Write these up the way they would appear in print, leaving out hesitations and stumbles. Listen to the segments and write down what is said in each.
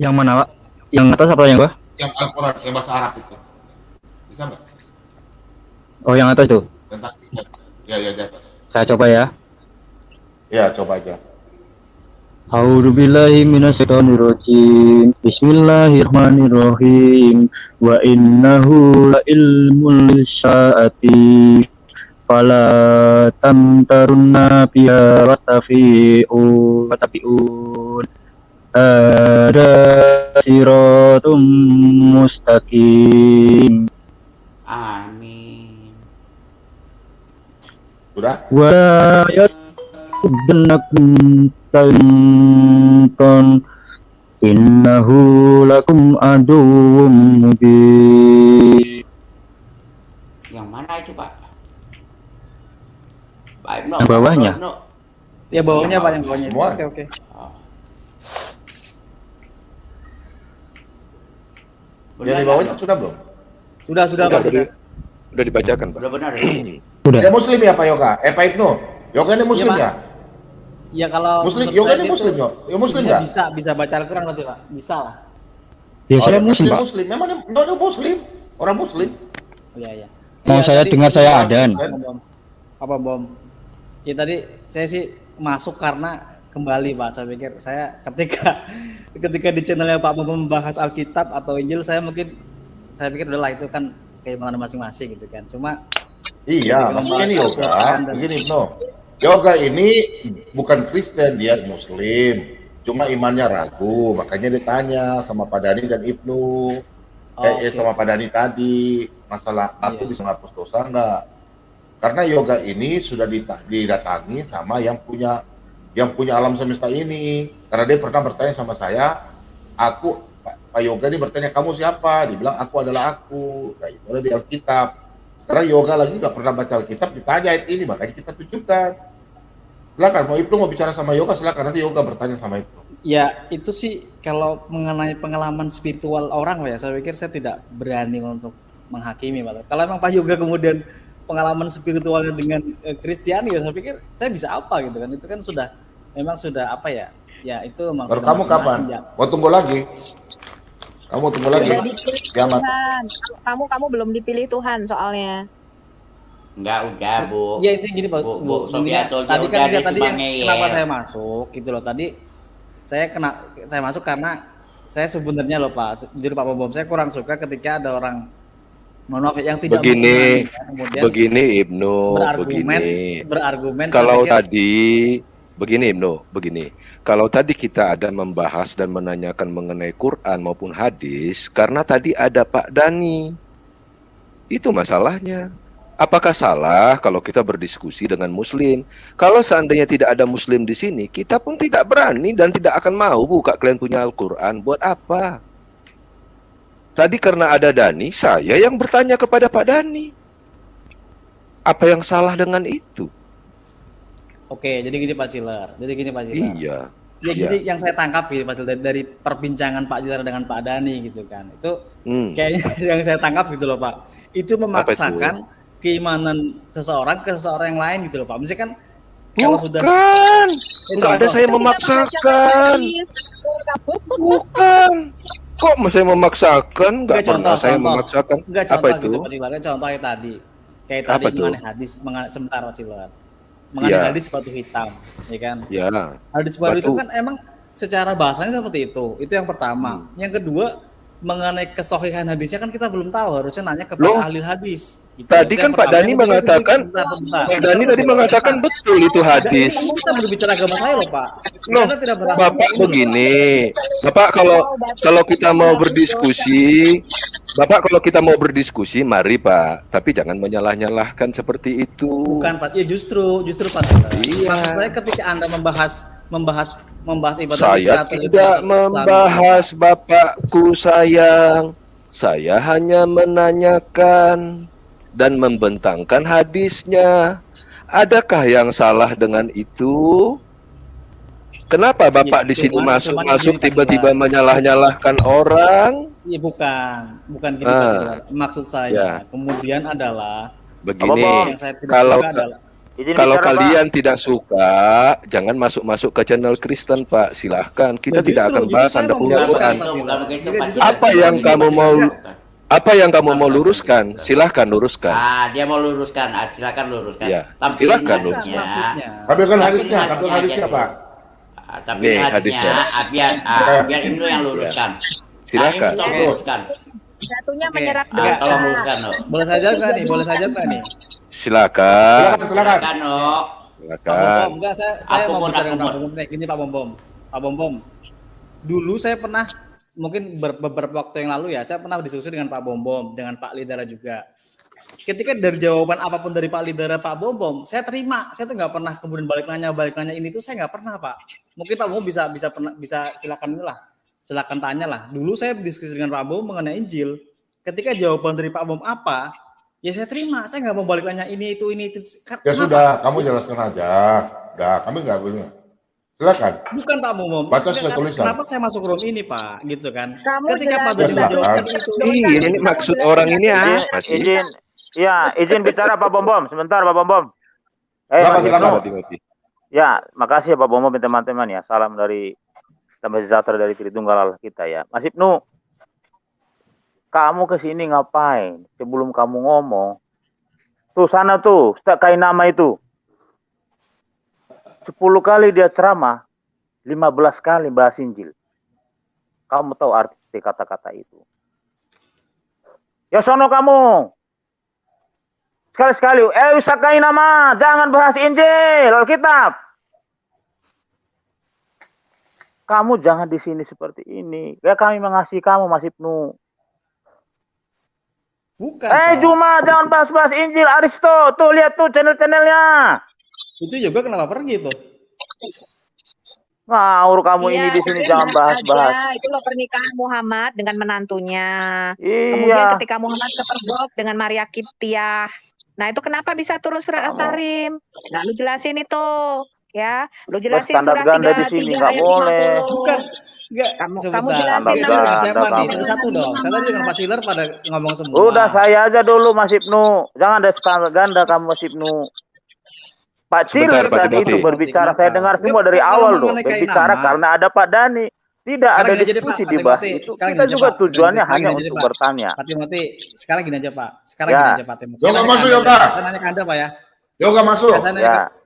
Yang mana, Pak? Yang atas apa yang bawah? Yang Al-Quran, yang bahasa Arab itu. Bisa nggak? Oh, yang atas tuh. Tentang Islam. Ya, di atas. Saya coba ya. Ya, coba aja. A'udzubillahi minasyaitonirrajim. Bismillahirrahmanirrahim. Wa innahu la'ilmul lisaati. Fala tamtarunna biha watafi'un. Ada siratum mustaqim. Amin. Sudah? Wa yasudnakum tanton innahu lakum aduwwum mubin. Yang mana itu, Pak? Pak Ibnu. Yang bawahnya? Ya bawahnya Pak, yang bawahnya. Semua. Oke. Yang di bawahnya sudah belum? Sudah Pak, sudah. Udah dibacakan, Pak. Udah benar ya? Sudah. Dia Muslim ya Pak Yoga? Pak Ibnu? Yoga ini Muslim Iya, Pak. ya? Ya kalau Muslim, menurut yoga saya ini dia Muslim, tuh Yok? Ya, Muslim dia nggak? bisa baca Al-Quran nanti Pak. Bisa lah. Ya, saya dia muslim, Pak. Muslim. Memang dia Muslim. Orang Muslim. Oh, iya. Mau Iya, saya tadi- dengar saya adzan. Apa bom? Ya tadi saya sih masuk karena kembali Pak. Saya pikir saya ketika di channelnya Pak Bom membahas Alkitab atau Injil, saya pikir udahlah itu kan keimanan masing-masing gitu kan. Cuma Iya, maksudnya ini Yoga. Begini, Ibnu. Yoga ini bukan Kristen, dia Muslim. Cuma imannya ragu, makanya ditanya sama Pak Dhani dan Ibnu. Oke. Sama Pak Dhani tadi, masalah aku bisa ngapus dosa enggak? Karena yoga ini sudah didatangi sama yang punya alam semesta ini. Karena dia pernah bertanya sama saya, Pak Yoga ini bertanya, kamu siapa? Dibilang, aku adalah aku. Nah, itu ada di Alkitab. Sekarang yoga lagi nggak pernah baca Alkitab, ditanya ayat ini, makanya kita tunjukkan. Silakan, mau Ibnu mau bicara sama yoga, silakan, nanti yoga bertanya sama Ibnu. ya itu sih kalau mengenai pengalaman spiritual orang ya, saya pikir saya tidak berani untuk menghakimi Pak. Kalau emang Pak Yoga kemudian pengalaman spiritualnya dengan Kristiani, ya saya pikir saya bisa apa gitu kan. Itu kan memang sudah apa ya? Ya itu memang Baru sudah kamu kapan? masing-masing, ya. Mau tunggu lagi? Kamu tunggu lagi? Udah dipilih Kiamat. Tuhan. Kamu belum dipilih Tuhan soalnya. Enggak, Bu. Ya itu gini Pak. Bu Ini ya, Sofiatul tadi kan Jauhari tadi yang sebagai kenapa ya. saya masuk gitu loh. Tadi saya masuk karena saya sebenarnya loh Pak, jujur Pak Bom, saya kurang suka ketika ada orang, mohon maaf ya, yang tidak Begini, mengimani, kemudian begini Ibnu, berargumen Kalau saya pikir, begini Ibnu, begini. Kalau tadi kita ada membahas dan menanyakan mengenai Quran maupun hadis, karena tadi ada Pak Dhani. Itu masalahnya. Apakah salah kalau kita berdiskusi dengan Muslim? Kalau seandainya tidak ada Muslim di sini, kita pun tidak berani dan tidak akan mau buka kalian punya Al-Quran. Buat apa? Tadi karena ada Dhani, saya yang bertanya kepada Pak Dhani. Apa yang salah dengan itu? oke, jadi gini Pak Ciler. Iya. Ya, jadi yang saya tangkap ya Pak Ciler dari perbincangan Pak Ciler dengan Pak Dhani gitu kan. Itu kayaknya yang saya tangkap gitu loh Pak. Itu memaksakan keimanan seseorang ke seseorang yang lain gitu loh Pak. Misalnya kan kalau sudah Nggak ada saya memaksakan. Bukan. Kok saya memaksakan? Nggak pernah saya memaksakan. Enggak, Apa contoh itu? gitu Pak Ciler. Contohnya tadi. Kayak Apa tadi tuh? mengenai hadis, sebentar Pak Ciler. Mengenai Ya. hadis batu hitam, ya kan? Ya. Hadis batu Batu. itu kan emang secara bahasanya seperti itu. Itu yang pertama. Yang kedua, mengenai kesohihan hadisnya kan kita belum tahu, harusnya nanya Loh, kepada ahli hadis. Gitu. tadi Itu kan yang Pak pertama. Dani Yang kedua, mengatakan, sebentar. Pak Dani tadi mengatakan betul itu hadis. Ini kita berbicara agama saya loh Pak. Loh, Anda tidak berhak Bapak ini. begini, Bapak kalau kita mau berdiskusi, mari Pak, tapi jangan menyalah-nyalahkan seperti itu. Bukan Pak, ya justru Pak Sila. Iya. Maksud saya ketika Anda membahas ibadah Saya literatur tidak Islam, membahas Bapakku sayang. Saya hanya menanyakan dan membentangkan hadisnya. Adakah yang salah dengan itu? Kenapa Bapak di sini cuman masuk gini, Pak tiba-tiba Sila. menyalah-nyalahkan orang? Iya bukan gini Pak Sila. Maksud saya Ya. kemudian adalah Begini, yang saya tidak kalau suka adalah kalau kalian tidak suka, jangan masuk ke channel Kristen, Pak. Silahkan. Kita Ya, tidak akan justru bahas saya Anda mau punya meluruskan, Quran. Pak Sila. Bukan begitu, Jadi Pak justru Sila. Apa yang Bukan kamu begitu, mau bukan. Apa yang kamu mau luruskan? Silahkan luruskan. Dia mau luruskan. Silakan luruskan. Ya, Tampilin silakan hadisnya. luruskan. maksudnya. Tampilkan Tampilin hadisnya, tampilkan hadisnya dulu. Pak. Tapi Nih, hadisnya, hadisnya. biar Ibnu yang luruskan. Silakan. Tolong luruskan. Jatuhnya Oke. menyerap Enggak. dosa. Tolong luruskan, no. Boleh saja nggak nih? Boleh saja nggak nih? Silakan. Silakan. Silakan, no. Pak Silakan. Bom, enggak saya Aku mau mau bicara dengan aku Pak Bom nih. Gini Pak Bom. Pak Bom. Dulu saya pernah mungkin beberapa waktu yang lalu ya, saya pernah diskusi dengan Pak Bom, dengan Pak Lidara juga. Ketika dari jawaban apapun dari Pak Lidara, Pak Bom, saya terima. Saya tuh nggak pernah kemudian balik nanya ini tuh saya nggak pernah Pak. Mungkin Pak Bom bisa silakan inilah, silakan tanya lah. Dulu saya diskusi dengan Pak Bom mengenai Injil. Ketika jawaban dari Pak Bom apa, ya saya terima. Saya nggak mau balik nanya ini itu. Ya Kenapa? sudah, kamu jelaskan aja. Udah, kami nggak punya. Silakan. Bukan Pak Bom. Baca sesuai tulisan. Kenapa saya masuk room ini Pak? Gitu kan? Kamu Ketika Pak jelasin Dodi silakan. menjawab itu. Ih, ini maksud orang ini apa sih? Izin bicara Pak Bom. Sebentar Pak Bom. Silakan, Mas silakan. Ibnu. Timothy. Ya, makasih ya Pak Bom dan teman-teman ya. Salam dari Tambah Sejahtera dari Tritunggal Allah kita ya. Mas Ibnu, kamu kesini ngapain? Sebelum kamu ngomong, tuh sana tuh, Ustaz Kainama itu. 10 kali dia ceramah, 15 kali bahas Injil. Kamu tahu arti kata-kata itu? Ya sono kamu. Sekali-sekali, Ustaz Kainama, jangan bahas Injil, Alkitab. Kamu jangan di sini seperti ini. Ya kami mengasihi kamu, Mas Ibnu. Bukan. Pak. Juma, jangan bahas-bahas Injil, Aristo. Tuh lihat tuh channel-channelnya. Itu juga kenapa pergi tuh? Ngawur kamu ini Iya, di sini tapi jangan jelas bahas-bahas. aja. Itu loh pernikahan Muhammad dengan menantunya. Kemudian Iya. ketika Muhammad kepergok dengan Maria Kiptiah. Nah itu kenapa bisa turun surat At-Tahrim? Nah lu jelasin itu. Ya, lu jelasin Standar surah ganda di 3 sini, 3 nggak ayat boleh. 50. Bukan. Enggak. Kamu Sebentar. jelasin Oke, dulu. saya siapa Anda nih? kamu. Satu-satu dong. Saya tadi dengan Pak Siler pada ngomong semua. Udah saya aja dulu Mas Ibnu. Jangan ada standar ganda kamu Mas Ibnu. Pak Sebentar, Ciler Pak tadi Timothy. itu berbicara, Kenapa? saya dengar semua dari Kalau awal loh. mengenai Berbicara Kainama. karena ada Pak Dani. Tidak Sekarang ada gini aja deh, diskusi Pak dibahas Timothy. itu. Sekarang Kita gini aja, juga Pak. tujuannya Sekarang hanya gini aja, untuk Pak. bertanya. Pak Timothy, sekarang gini aja Pak. Sekarang Ya. gini aja Pak Timothy. Yoga Saya nanya masuk, ke Anda, Yoga. Saya nanya ke Anda Pak ya. Yoga masuk. Saya nanya Ya, ke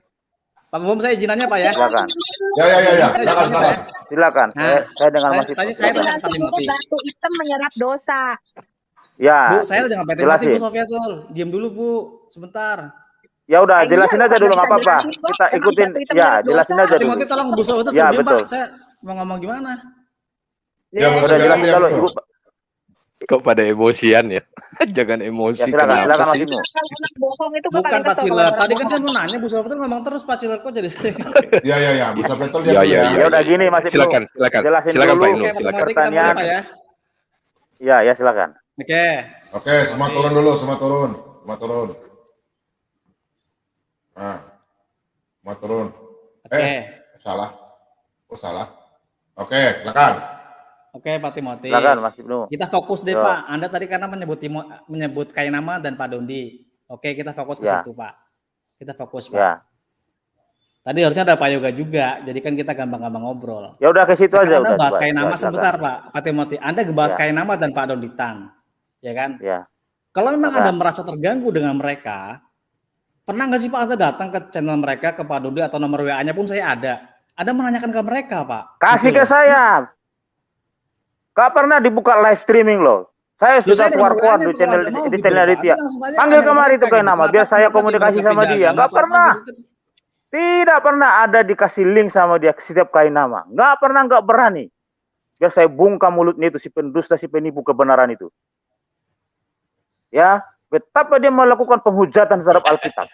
Pak Bom, saya izinannya Pak ya. silakan. Ya. Saya Silakan, tanya, Pak ya. silakan. Silakan. Nah, Saya dengar Mas tadi Ibnu. saya Silakan. tanya ke Pak Jelasin Timothy. batu hitam menyerap dosa. Ya. Bu, saya dengan Pak Timothy, Bu jelasin. Sofiatul. Diam dulu Bu, sebentar. Ya udah, Iya, jelasin aja Bapak dulu bisa nggak apa-apa. jelasin kok. Kita Emang ikutin. batu hitam Ya, menyerap jelasin dosa? aja Pak dulu. Timothy tolong Bu Sofiatul Ya, diam betul. Pak. Saya mau ngomong gimana? Ya, Udah maksudnya jelasin diam kalau tuh. Ibu. Kok pada emosian ya? Jangan emosi. Ya silakan, Kenapa silakan Mas sih? Ibnu. Kalau anak bohong itu gua Bukan paling Pak kesel Siler. kalau orang Tadi kan bohong. saya mau nanya Bu Sofiatul ngomong terus Pak Siler kok jadi sering. Ya. Bisa betul dia Ya, dulu ya, ya. Ya udah gini Mas Ibnu. Silakan. Jelasin Silakan dulu. Pak Ibnu, Oke, Pak silakan. Timothy kita mulai Pak ya. Ya, silakan. Oke. Oke, semua turun dulu, semua turun. Nah, semua turun. Oke. Salah. Oke, silakan. Oke, Pak Timothy. Silakan Mas Ibnu. Kita fokus deh Ya. Pak. Anda tadi karena menyebut Kainama dan Pak Dondi. Oke, kita fokus ke Ya. situ Pak. Kita fokus Pak. Ya. Tadi harusnya ada Pak Yoga juga. Jadi kan kita gampang-gampang ngobrol. Ya udah ke situ aja Sekarang Anda udah. bahas coba. Kainama Ya, sebentar Pak Timothy. Anda ngebahas Ya. Kainama dan Pak Donditan. Ya kan? Ya. Kalau memang Silakan. Anda merasa terganggu dengan mereka, pernah nggak sih Pak Anda datang ke channel mereka, ke Pak Dondi atau nomor WA-nya pun saya ada. Anda menanyakan ke mereka Pak. Kasih Gitu ke loh. saya. Gak pernah dibuka live streaming loh. Saya Loh, sudah saya keluar-keluar nanya di kalau channel Anda mau di gitu channel loh, Pak. Aditya. Anda langsung tanya Panggil kepada kemari mereka itu kayak gitu. nama, Kenapa biar saya kenapa komunikasi tiba-tiba sama pindah dia. agama Nggak atau apa pernah. gitu? Tidak pernah ada dikasih link sama dia setiap kali nama. Nggak pernah, nggak berani. Biar saya bungkam mulutnya itu, si pendusta, si penipu kebenaran itu. Ya, betapa dia melakukan penghujatan terhadap Alkitab.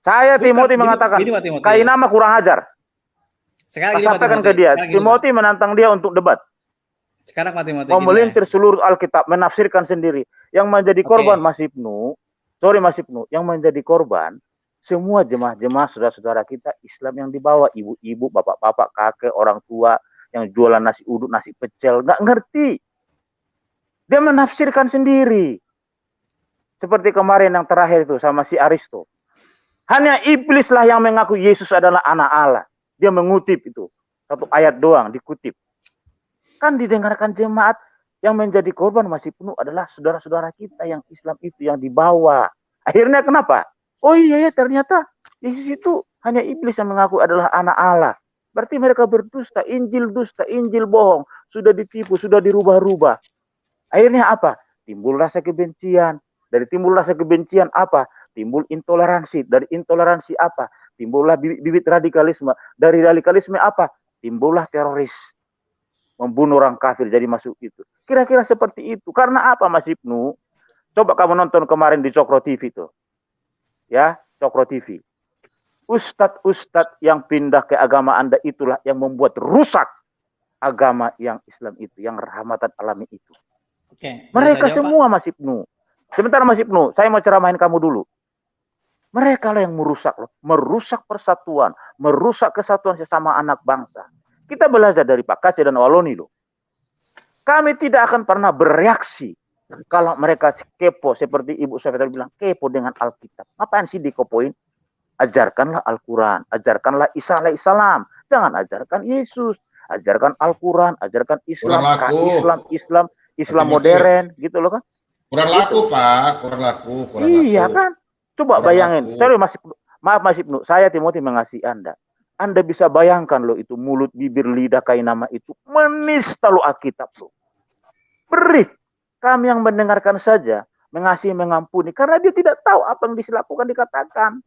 Saya Bukan, Timothy gini, mengatakan, gini Pak Timothy. kain nama kurang ajar. Sekarang Tak gini Pak sampaikan Timothy. ke dia. Sekarang gini, Pak. Timothy menantang dia untuk debat. Sekarang Pak Timothy Mau gini ya. melintir seluruh Alkitab, menafsirkan sendiri. Yang menjadi Oke. korban Mas Ibnu, yang menjadi korban semua jemaah-jemaah saudara-saudara kita Islam yang dibawa, ibu-ibu, bapak-bapak, kakek, orang tua yang jualan nasi uduk, nasi pecel, nggak ngerti. Dia menafsirkan sendiri. Seperti kemarin yang terakhir itu sama si Aristo. Hanya iblislah yang mengaku Yesus adalah anak Allah. Dia mengutip itu. Satu ayat doang dikutip. Kan didengarkan jemaat yang menjadi korban masih penuh adalah saudara-saudara kita yang Islam itu yang dibawa. Akhirnya kenapa? Oh iya ya, ternyata Yesus itu hanya iblis yang mengaku adalah anak Allah. Berarti mereka berdusta, dusta, Injil bohong. Sudah ditipu, sudah dirubah-rubah. Akhirnya apa? Timbul rasa kebencian. Dari timbul rasa kebencian apa? Timbul intoleransi. Dari intoleransi apa? Timbullah bibit radikalisme. Dari radikalisme apa? Timbullah teroris. Membunuh orang kafir jadi masuk itu. Kira-kira seperti itu. Karena apa Mas Ibnu? Coba kamu nonton kemarin di Cokro TV tuh. Ya, Cokro TV. Ustadz-ustadz yang pindah ke agama Anda itulah yang membuat rusak agama yang Islam itu, yang rahmatan alami itu. Oke, Mereka saja, semua Mas Ibnu. Sebentar Mas Ibnu, saya mau ceramahin kamu dulu. Mereka lah yang merusak persatuan, merusak kesatuan sesama anak bangsa. Kita belajar dari Pak Kasih dan Waloni loh. Kami tidak akan pernah bereaksi kalau mereka kepo seperti Ibu Sofia bilang, kepo dengan Alkitab. Ngapain sih dikepoin? Ajarkanlah Al-Quran, ajarkanlah Isa alaihissalam. Jangan ajarkan Yesus, ajarkan Al-Quran, ajarkan Islam, Islam modern, gitu loh kan. Kurang laku, Pak. Kurang laku. Iya kan? Coba Kurang bayangin. laku. Sorry, maaf Mas Ibnu, saya Timothy mengasihi Anda. Anda bisa bayangkan loh itu mulut, bibir, lidah, kain nama itu menista lo Alkitab loh. Beri. Kami yang mendengarkan saja mengasihi, mengampuni. Karena dia tidak tahu apa yang dilakukan dikatakan.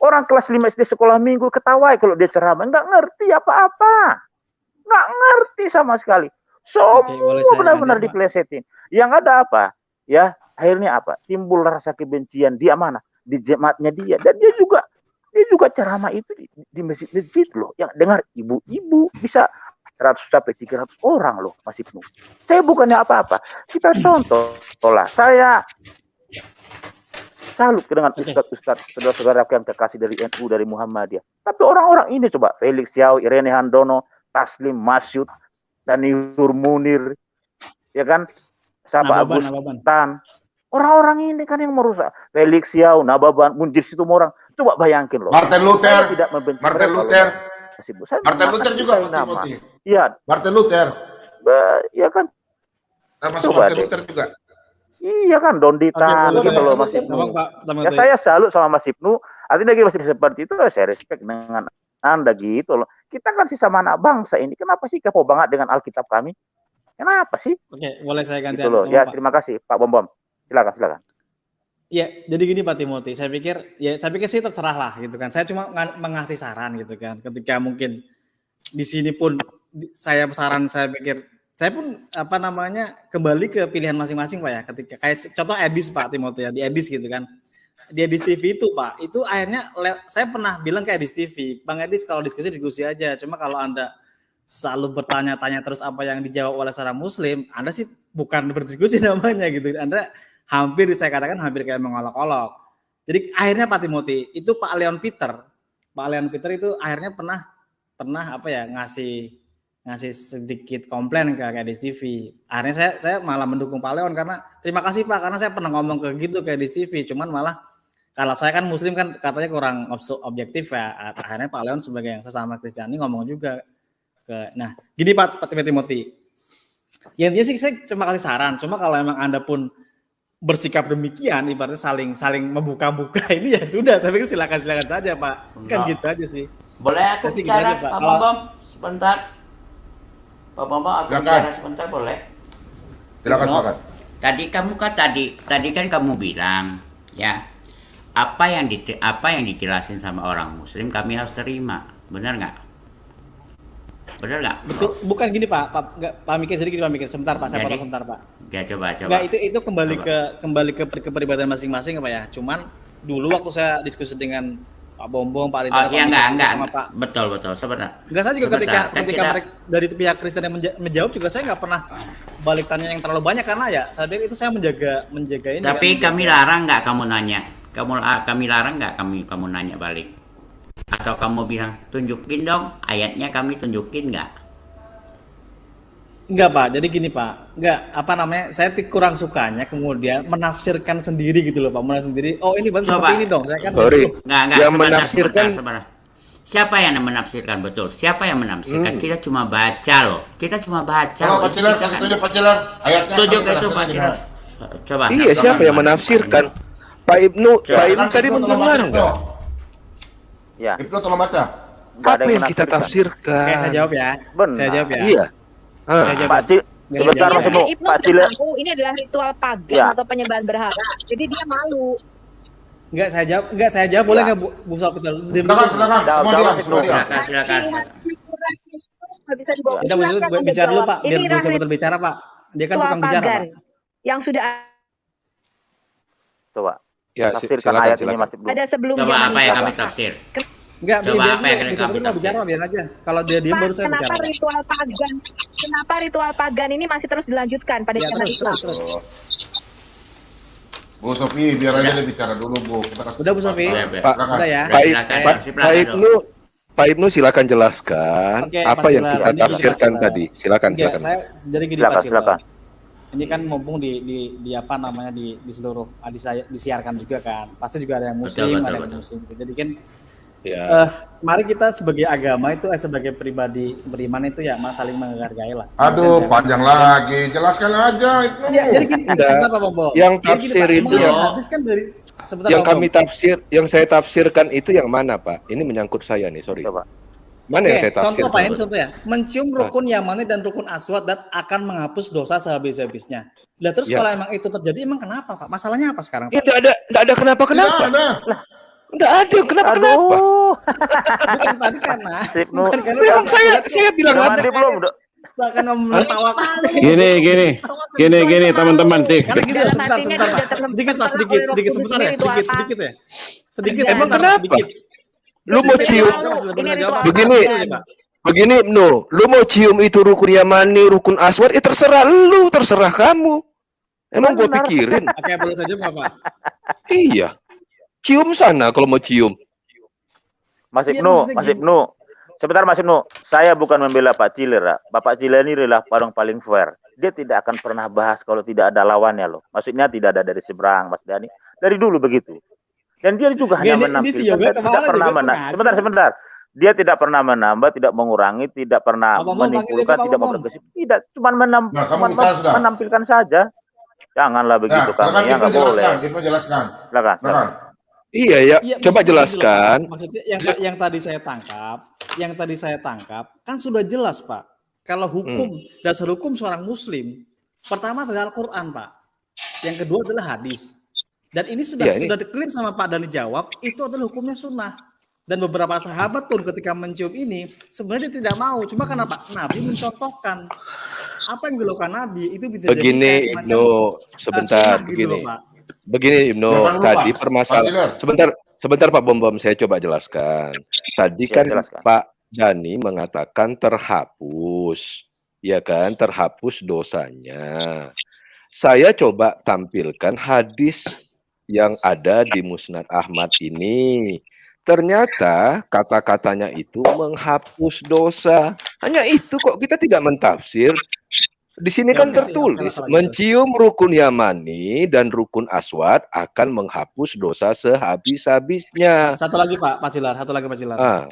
Orang kelas 5 SD sekolah minggu ketawai kalau dia ceramah. Nggak ngerti apa-apa. Nggak ngerti sama sekali. Semua benar-benar dipelesetin. Yang ada apa? Ya, akhirnya apa? Timbul rasa kebencian. Dia mana? Di jemaatnya dia. Dan dia juga ceramah itu di masjid loh. Yang dengar ibu-ibu bisa 100 sampai 300 orang loh Mas Ibnu. Saya bukannya apa-apa. Kita contoh lah. Saya salut dengan ustadz-ustadz saudara-saudara yang terkasih dari NU, dari Muhammadiyah. Tapi orang-orang ini coba Felix Yao, Irene Handono, Taslim Masyud, Danihur Munir, ya kan? Siapa Agus Tan. Orang-orang ini kan yang merusak. Felix Yao, Nababan, Munjir Situmorang. Coba bayangin loh. Martin Luther. Tidak membenci Martin Luther. Martin Luther juga nama. Iya. Martin Luther. Iya kan. Termasuk Martin Luther juga. Iya kan, Dondita gitu loh Mas Ibnu. Ya saya salut sama Mas Ibnu. Artinya lagi masih seperti itu, saya respect dengan Anda gitu loh. Kita kan sesama anak bangsa ini. Kenapa sih kepo banget dengan Alkitab kami? Kenapa sih? Oke, boleh saya ganti. Gitu loh. Ya, terima kasih Pak Bom. Silakan. Iya, jadi gini Pak Timothy, saya pikir sih terserah lah gitu kan. Saya cuma mengasih saran gitu kan. Ketika mungkin di sini pun saya pikir saya pun kembali ke pilihan masing-masing Pak ya. Ketika kayak contoh Edis Pak Timothy ya, di Edis gitu kan. Di Edis TV itu Pak, itu akhirnya saya pernah bilang ke Edis TV, Bang Edis kalau diskusi aja. Cuma kalau Anda selalu bertanya-tanya terus apa yang dijawab oleh seorang Muslim, Anda sih bukan berdiskusi namanya gitu. Anda saya katakan hampir kayak mengolok-olok. Jadi akhirnya Pak Timothy itu Pak Leon Peter itu akhirnya pernah ngasih sedikit komplain ke Edis TV. Akhirnya saya malah mendukung Pak Leon karena terima kasih Pak karena saya pernah ngomong ke Edis TV. Cuman malah kalau saya kan Muslim kan katanya kurang objektif ya. Akhirnya Pak Leon sebagai yang sesama Kristiani ngomong juga nah gini Pak Timothy. Ya intinya sih saya cuma kasih saran. Cuma kalau emang Anda pun bersikap demikian, ibaratnya saling membuka-buka ini ya sudah. Saya pikir silakan saja Pak. Kan gitu aja sih. Boleh aku bicara Pak Bom sebentar. Pak Bambang, aku Silakan. bicara sebentar boleh? Silakan, Ibnu, silakan. tadi kan kamu bilang ya apa yang dijelasin sama orang Muslim kami harus terima, benar nggak? Benar nggak? Betul, bukan gini Pak. Pak mikir sedikit, Pak mikir. Sebentar Pak, saya Jadi- potong sebentar Pak. Ya coba. Enggak, itu kembali Coba. ke kepribadian masing-masing Pak ya. Cuman dulu waktu saya diskusi dengan Pak Bombong, Pak Lintang, Oh iya, enggak. sama Pak. Betul, sebentar. Enggak, saya juga Sebentar, ketika kan kita- mereka dari pihak Kristen yang menjawab juga saya nggak pernah balik tanya yang terlalu banyak karena ya saya pikir itu saya menjaga ini. Tapi kan, kami larang nggak kamu nanya? Kami larang nggak kamu nanya balik? Atau kamu bilang tunjukin dong ayatnya, kami tunjukin nggak? Enggak Pak, jadi gini Pak, saya kurang sukanya kemudian menafsirkan sendiri gitu loh Pak, menafsir sendiri. Oh ini baru Coba. seperti ini dong, saya kan. Sorry. Nggak, Yang sebentar, menafsirkan sebentar. Siapa yang menafsirkan betul? Siapa yang menafsirkan? Kita cuma baca loh. Kita cuma baca. Kalau loh. Pak Cilar, Kita kasih kan- tunjuk Pak Cilar. Ayatnya. Tunjuk kamu itu Pak menafsirkan Cilar. gimana? Coba. Iya, siapa yang menafsirkan? Pak Ibnu Silakan, tadi Ibnu, tolong mendengar baca, nggak? Ya, Ibnu tolong baca. nggak ada Apa yang kita menafsirkan. tafsirkan? Oke, saya jawab ya. Benar. Saya jawab ya. Iya. Ah. Saya jawab. Pak Cil, sebentar Iya, Mas Ibnu. Ibnu Pak Cil, mengaku ini adalah ritual pagan Ya. atau penyembahan berhala. Jadi dia malu. Enggak saya jawab boleh enggak Bu Sofitel? Silakan, silakan. Jawab, Semua jawab, diam, semua Ibnu. diam. Silakan. Nggak bisa dibawa. Kita Bu Silakan Anda bicara dulu jawab. Pak, Ini biar Bu Sofitel bicara Pak. Dia kan ritual tukang bicara pagan Pak. yang sudah coba Ya, tafsirkan silakan, ayat ini silakan. Mas Ibnu. ada sebelum Coba zaman apa yang Isa. kami tafsir? Enggak, Coba biar apa yang Bu kami Sofitel mau tafsir? bicara biar aja. Kalau dia diam baru saya bicara. Kenapa ritual pagan ini masih terus dilanjutkan pada Ya, zaman Islam? terus. Bu Sofi, biar aja dia bicara dulu, Bu. Kita kasih Udah Bu Sofi? Iya, Pak, Silakan. Udah ya. Pak, Silakan, Pak, silakan Pak dong. Ibnu, Pak Ibnu silakan jelaskan Oke, apa Pak yang Cilar. kita Ini tafsirkan Pak Cilar. tadi. Silakan, Enggak, silakan. saya jadi gini Silakan, Pak Cilar. silakan. Ini kan mumpung di apa namanya di seluruh disiarkan juga kan. Pasti juga ada yang muslim, ada yang betul. muslim gitu. Jadi kan Ya. mari kita sebagai agama itu sebagai pribadi beriman itu ya saling menghargai lah. Aduh, Jangan- panjang lagi. Jelaskan aja, Ibnu. Iya, jadi gini, Enggak. sebentar Pak Bobo. Yang Jadi gini, tafsir Pak, itu emang ya. hadis kan dari sebentar Yang Pak kami Bobo. yang saya tafsirkan itu yang mana, Pak? Ini menyangkut saya nih, sorry. Coba. Mana yang Oke, saya contoh tafsirkan? Pak, ini contoh ya. Mencium rukun Yamani dan rukun Aswad dan akan menghapus dosa sehabis-habisnya. Lah terus Ya. kalau emang itu terjadi emang kenapa Pak? Masalahnya apa sekarang Ya, Pak? enggak ada kenapa-kenapa. Tidak ada. Enggak ada kenapa-kenapa. Aduh. Bukan tadi karena Ibnu. bukan karena Yang saya bilang Udah ada. mandi belum? Udah. seakan menertawakan. Gini teman-teman sih. Karena gini, Dalam sebentar, hatinya sebentar, dia Pak. sudah terlempar Sedikit, Pak, oleh sedikit, Roh sedikit, Kudus sebentar ya, sendiri, itu sedikit, apa? sedikit ya. Sedikit, Emang sebentar, kenapa? sedikit. Lu mau Ini cium ritual- ini ritual Begini. pagan. Pak. begini, no. Lu mau cium itu rukun Yamani, rukun Aswad, terserah lu, terserah kamu. Emang gua Benar. pikirin. Oke, boleh saja Pak, Pak. Iya. Cium sana kalau mau cium. Mas Iya, Ibnu, maksudnya Mas gini. Ibnu. Sebentar Mas Ibnu, saya bukan membela Pak Ciler. Ya. Bapak Ciler ini adalah orang paling fair. Dia tidak akan pernah bahas kalau tidak ada lawannya loh. Maksudnya tidak ada dari seberang, Mas Dani. Dari dulu begitu. Dan dia juga hanya Ini menampilkan, si Yoga dan tidak kemana pernah juga, menambah. kemana? Sebentar. Dia tidak pernah menambah, tidak mengurangi, tidak pernah Apa mau panggil menimpulkan, dia, tidak Pak, mempergesit. Tidak, cuma Nah, kamu bicara sudah. menampilkan saja. Janganlah Nah, begitu silakan kamu, ya Ibnu nggak boleh. jelaskan. Ibnu jelaskan. Silakan. Silakan. Iya ya, Iya, coba maksudnya jelaskan. gini loh, Pak. Maksudnya yang tadi saya tangkap kan sudah jelas Pak. Kalau hukum dasar hukum seorang Muslim pertama adalah Al-Quran Pak. Yang kedua adalah hadis. Dan ini sudah Iya, ini- sudah clear sama Pak Dani jawab itu adalah hukumnya sunnah. Dan beberapa sahabat pun ketika mencium ini sebenarnya dia tidak mau. Cuma kenapa? Nabi mencontohkan apa yang dilakukan Nabi itu bisa Begini, jadi kayak semacam, Ibnu, sebentar, sunnah gitu begini. loh, Pak. Begini, Ibnu, Jangan lupa, tadi Pak permasalahan. Sebentar Pak Bom, saya coba jelaskan. Tadi Ya, kan jelaskan. Pak Dani mengatakan terhapus, ya kan, terhapus dosanya. Saya coba tampilkan hadis yang ada di Musnad Ahmad ini. Ternyata kata-katanya itu menghapus dosa. Hanya itu kok kita tidak mentafsir. Di sini Ya, kan oke, siap. tertulis Kalau gitu. mencium rukun Yamani dan rukun Aswad akan menghapus dosa sehabis-habisnya. Satu lagi Pak Cilar, satu lagi Pak Cilar. Ah,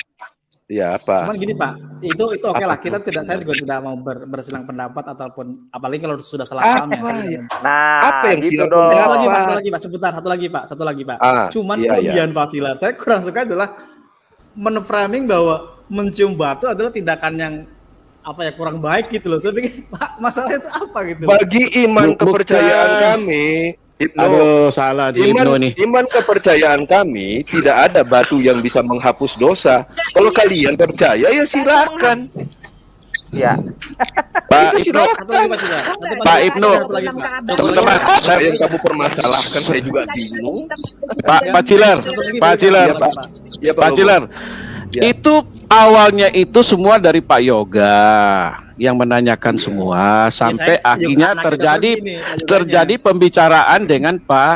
ya apa? Cuman gini Pak, itu oke lah. Kita tidak, saya juga tidak mau bersilang pendapat ataupun apalagi kalau sudah salah paham ya. Apa Saya ya? tidak- Nah, Apa yang gitu silakan? dong. Satu lagi Pak, Apa? satu lagi Pak, sebentar, satu lagi Pak. Ah, Cuman iya, kelebihan Pak Cilar, saya kurang suka adalah men-framing bahwa mencium batu adalah tindakan yang apa ya kurang baik gitu loh. Saya pikir masalahnya itu apa gitu loh. Bagi iman Bukan. kepercayaan kami, Ibnu, Aduh, salah di Ibnu nih. iman kepercayaan kami tidak ada batu yang bisa menghapus dosa. Kalau kalian percaya ya silakan. Ya. Pak Ibnu, Satu lagi Pak Juga. Pak Ibnu, teman-teman, Saya yang kamu permasalahkan saya juga bingung. Pak Ciler, Pak Ciler, Ya, Pak Ciler. Ya. Itu awalnya itu semua dari Pak Yoga yang menanyakan semua sampai saya juga akhirnya anak kita terjadi begini, Pak Yoganya. terjadi pembicaraan dengan Pak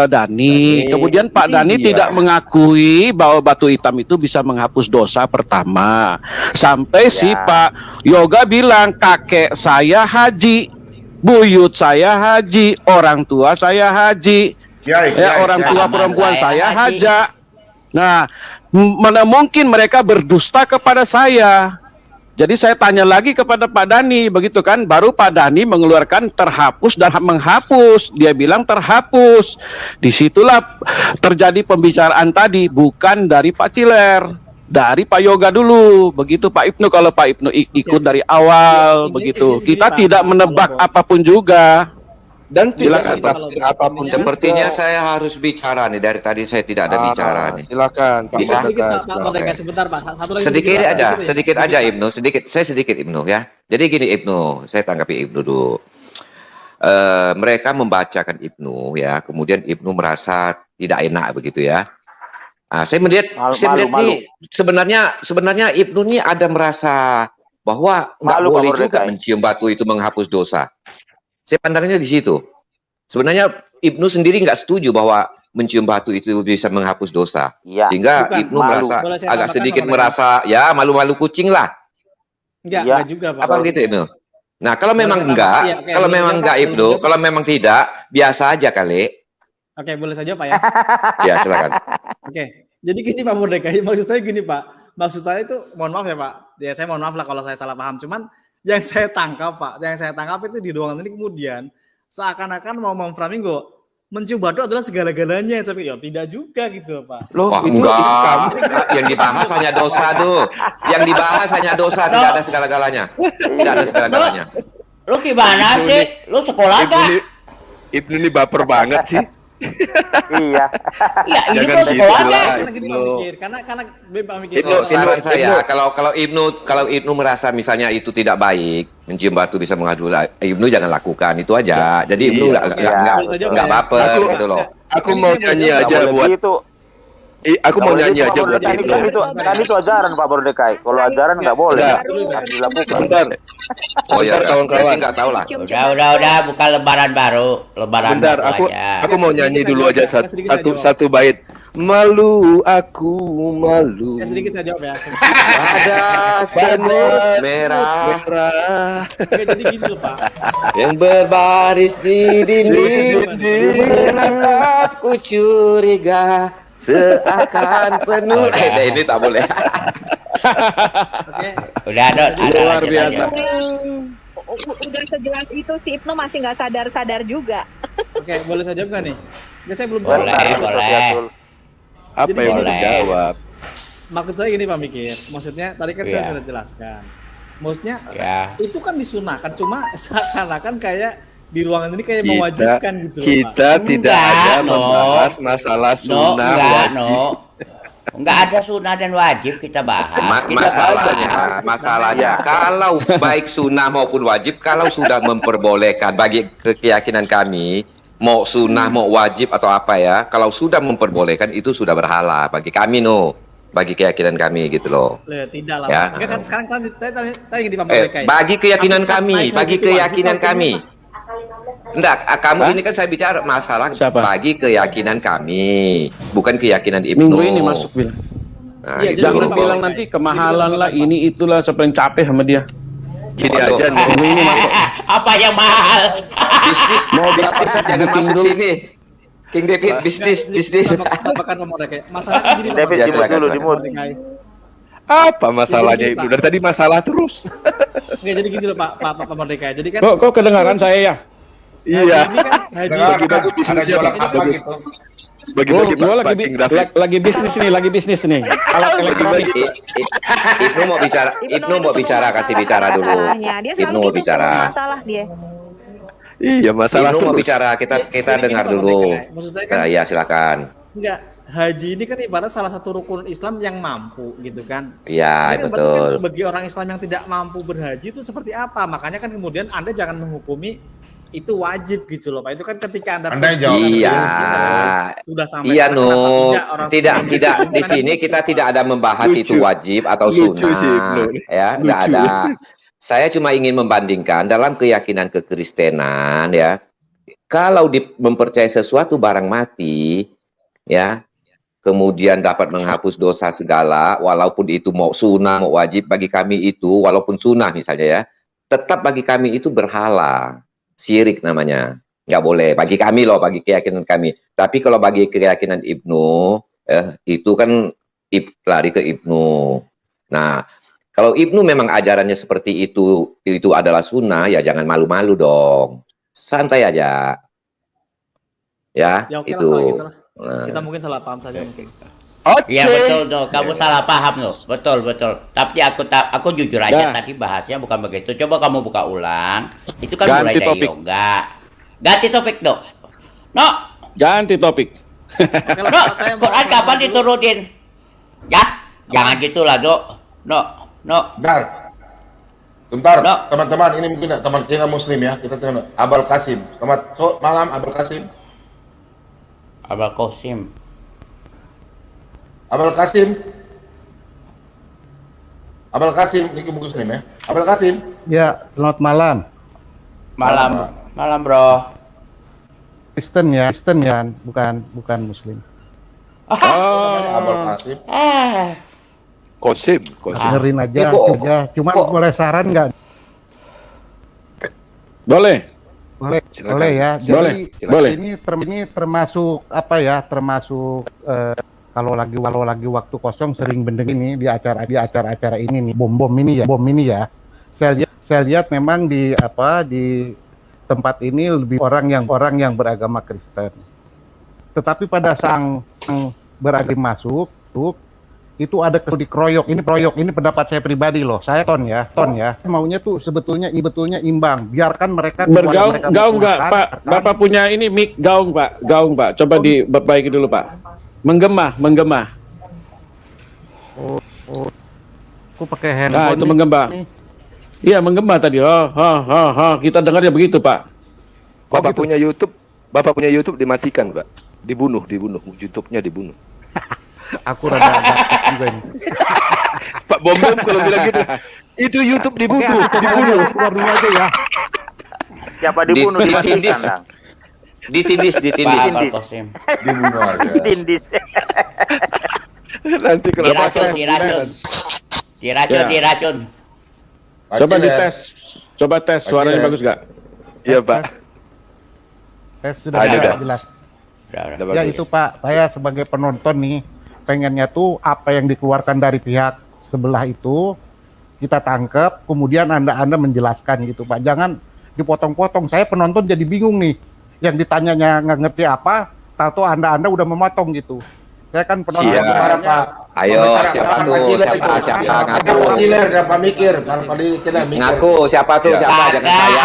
Dani. Kemudian Pak Dani Iya. tidak mengakui bahwa batu hitam itu bisa menghapus dosa pertama. Sampai si Ya. Pak Yoga bilang kakek saya haji, buyut saya haji, orang tua saya haji. Orang tua Paman perempuan saya saya haji. haja. Nah, mana mungkin mereka berdusta kepada saya. Jadi saya tanya lagi kepada Pak Dani, begitu kan? Baru Pak Dani mengeluarkan terhapus dan menghapus. Dia bilang terhapus. Disitulah terjadi pembicaraan tadi, bukan dari Pak Ciler, dari Pak Yoga dulu. Begitu Pak Ibnu, kalau Pak Ibnu ikut dari awal, Ini- begitu. ini segini, Kita Pak, tidak Pak menebak Lombo. apapun juga. Dan tidak Silakan, ada kalau- apapun Sepertinya saya harus bicara nih, dari tadi saya tidak ada bicara nih. Silakan, Pak Bisa? Mardika, Sedikit Pak silakan. Mordeka sebentar Pak. Satu lagi Sedikit Pak. aja, ya. sedikit aja Ibnu, sedikit Ibnu ya. Jadi gini Ibnu, saya tanggapi Ibnu dulu. Mereka membacakan Ibnu ya, kemudian Ibnu merasa tidak enak begitu ya. Saya melihat Malu. nih sebenarnya Ibnu nih ada merasa bahwa nggak Malu, Pak boleh Mordeka, juga ya? mencium batu itu menghapus dosa. Saya pandangnya di situ. Sebenarnya Ibnu sendiri nggak setuju bahwa mencium batu itu bisa menghapus dosa. Iya. Sehingga Bukan, Ibnu malu. merasa Boleh saya agak tambahkan, sedikit Pak Mordeka? merasa ya malu-malu kucing lah. Iya. Enggak juga Pak. Apa begitu Ibnu? Nah, kalau Boleh memang saya tambah? enggak, Iya, oke, kalau boleh memang dijawab, enggak Pak? Boleh Ibnu, dijawab? kalau memang tidak, biasa aja kali. Oke, boleh saja Pak ya. Ya, silakan. Oke. Jadi gini Pak Mordeka, maksud saya gini Pak. Maksud saya itu mohon maaf ya Pak. Ya saya mohon maaf lah kalau saya salah paham. Cuman yang saya tangkap Pak, yang saya tangkap itu di ruangan ini kemudian seakan-akan mau memframing kok mencium batu adalah segala-galanya. Saya pikir, ya tidak juga gitu Pak. Loh, Wah, itu enggak. Yang dibahas hanya dosa tuh. Yang dibahas hanya dosa, tidak ada segala-galanya. Tidak ada segala-galanya. Lu gimana Ibnu sih? Lu sekolah Ibnu gak? nih, Ibnu nih baper banget sih. Iya. Ya, ini Jangan lu sekolah gitu gak? lah. Karena gini Pak Mikir, karena Pak Mikir. Itu saran saya. Kalau Ibnu merasa misalnya itu tidak baik, mencium batu bisa mengadu, Ibnu jangan lakukan itu aja. Jadi Ibnu Iya. nggak baper Aku- gitu loh. Aku mau nyanyi Nggak aja boleh buat gitu. aku mau nyanyi aja buat Kan Ibnu. itu ajaran Pak Bordekai. Kalau ajaran nggak boleh. Udah. Harus dilakukan. Bentar. Oh ya, Bentar, kawan-kawan. saya sih nggak tahu lah. Udah, bukan lebaran baru. Lebaran Bentar, baru aku aja. aku mau nyanyi dulu aja Sedikit saya jawab. satu bait. Malu aku malu. Ya, sedikit saya jawab ya. Ada semut merah Merah. Oke, jadi gini loh Pak. yang berbaris di dinding, menatapku curiga seakan penuh. Ini tak boleh. Oke. Udah, Dot. Ada Luar lanjut biasa. aja. Udah sejelas itu si Ibnu masih nggak sadar-sadar juga. Oke, boleh saya jawab nggak nih? Ya, saya belum Boleh, jawab. boleh. Apa Jadi yang gini, mau Pak. dijawab? Maksud saya gini Pak Mikir, maksudnya tadi kan saya Iya. sudah jelaskan. Maksudnya Ya. itu kan disunahkan, cuma seakan-akan kayak di ruangan ini kayak Kita, mewajibkan gitu loh, Pak. kita tidak Enggak, ada no. membahas masalah No, sunnah enggak, wajib. no. Enggak ada sunnah dan wajib kita bahas. Kita Masalahnya kalau baik sunnah maupun wajib, kalau sudah memperbolehkan bagi keyakinan kami, mau sunnah mau wajib atau apa ya, kalau sudah memperbolehkan itu sudah berhala bagi kami bagi keyakinan kami gitu loh. Loh, tidak lah. Ya. Pak. Enggak kan sekarang kan saya tanya gini Pak Eh, Mordeka. bagi keyakinan Apakah kami, naik bagi haji itu wajib keyakinan atau kami. tidak? Enggak, kamu Hah? ini kan saya bicara masalah Siapa? bagi keyakinan kami, bukan keyakinan Ibnu. Minggu ini masuk bilang. Nah, Iya, gitu jadi Jangan gini, Pak bilang Mordeka. nanti kemahalan lah, ini itulah, siapa yang capek sama dia. Gini Waduh. aja nih. Minggu ini masuk. Apa yang mahal? bisnis Mau berapa? bisnis jangan Booking masuk dulu. sini. King David bisnis. Tambahkan Pak Mordeka. Masalah kan gini Pak David Ya, jemput silakan, dulu silakan. jemput. Mordeka. Apa masalahnya Jadi, Ibnu? Pak. Dari tadi masalah terus. Nggak, jadi gini loh Pak Mordeka. Jadi kan Kok kedengaran saya ya? Iya. Ini kan haji. Dengar, Bagi-bagi ada bisnisnya, jualan Pak. apa gitu? Bagi-bagi Gua Pak King David. lagi bisnis nih, lagi bisnis nih. Alat elektronik. Ibnu mau bicara, Ibnu mau itu bicara, ketemu kasih masalah bicara dulu. masalahnya. Dia selalu Ibnu mau gitu bicara. ketemu masalah dia. Iya, masalah Ibnu mau terus. bicara, kita Jadi dengar gini, Pak dulu. Merdeka. Maksud saya kan Ya, silakan. enggak, haji ini kan ibarat salah satu rukun Islam yang mampu gitu kan. Iya, Ini kan berarti kan betul. bagi orang Islam yang tidak mampu berhaji itu seperti apa? Makanya kan kemudian Anda jangan menghukumi itu wajib gitu loh Pak. Itu kan ketika Anda Anda yang jawab. Iya. sudah sampai Iya, sana, kenapa Nu. tidak orang Tidak, sebelumnya tidak sebelum di kan sini gitu, kita Pak. tidak ada membahas Lucu. itu wajib atau Lucu sih, sunnah. Ibnu. Ya, nggak Lucu. ada. Saya cuma ingin membandingkan dalam keyakinan kekristenan ya. Kalau mempercayai sesuatu barang mati, ya, kemudian dapat menghapus dosa segala, walaupun itu mau sunnah, mau wajib, bagi kami itu, walaupun sunnah misalnya ya, tetap bagi kami itu berhala, syirik namanya. Nggak boleh, bagi kami loh, bagi keyakinan kami. Tapi kalau bagi keyakinan Ibnu, itu kan lari ke Ibnu. Nah, kalau Ibnu memang ajarannya seperti itu adalah sunnah, ya jangan malu-malu dong. Santai aja. Ya, Ya oke lah itu. soal gitu lah. Nah. Kita mungkin salah paham saja mungkin. Iya betul tuh, kamu salah paham loh, betul betul. Tapi aku jujur aja Ya. tadi bahasnya bukan begitu. Coba kamu buka ulang. Itu kan Ganti mulai dari topik. yoga. Ganti topik dong. No, Ganti topik. Oke lah, no, saya mau Quran kapan dulu. diturunin? Ya, jangan gitulah dok. No, Bentar. Sebentar, No. teman-teman, ini mungkin teman kita muslim ya. Kita tengok Abal Kasim. Selamat malam Abal Kasim. Abal Qasim. Abal Kasim. Abal Kasim, ini muslim ya. Abal Kasim. Ya, selamat malam. Malam bro. Kristen ya, bukan Muslim. Namanya Abal Kasim. Kosim. Dengerin aja, Ini kok- aja. Cuma kok- boleh saran nggak? Boleh. Boleh, Silakan. boleh ya. Boleh, Jadi boleh. ini termasuk apa ya? Termasuk kalau lagi waktu kosong sering mendengar ini di acara ini nih, bom ini ya. Saya lihat memang di tempat ini lebih orang yang beragama Kristen. Tetapi pada sang beragama masuk itu ada dikeroyok. Ini pendapat saya pribadi loh. Saya ton ya. Maunya tuh sebetulnya imbang. Biarkan mereka Bergaung, mereka gaung nggak, berkuasa, Pak? kan? Bapak punya ini mic gaung, Pak. Coba diperbaiki dulu, Pak. Menggema. Aku pakai handphone. Nah, itu nih. menggema. Iya, menggema tadi. Kita dengarnya begitu, Pak. Bapak punya YouTube dimatikan, Pak. Dibunuh. YouTube-nya dibunuh. Aku rada agak juga ini. Pak Bom kalau bilang gitu, itu YouTube dibunuh. Keluar dulu aja ya. Siapa dibunuh di Ditindis. kandang? Ditindis. Pak Abal Qasim. Dibunuh aja. Ditindis. Nanti kalau Diracun. Coba Acil, ya. dites. Coba tes suaranya Acil, ya. bagus nggak? Iya, Pak. Sudah Ada. jelas. Udah. Udah Ya bagus. itu Pak, saya sebagai penonton nih pengennya tuh apa yang dikeluarkan dari pihak sebelah itu kita tangkap, kemudian Anda menjelaskan gitu Pak. Jangan dipotong-potong. Saya penonton jadi bingung nih. Yang ditanyanya nggak ngerti apa, tahu Anda udah memotong gitu. Saya kan penonton. Iya. Sekarang, Pak. Ayo, Sekarang, siapa Pak tuh? Ciler Siapa? itu. Siapa? Ada Ngaku. Pak Ciler, ada Pak Mikir. Pak Ciler mikir. Ngaku, siapa tuh? Ya. Siapa? Jangan saya.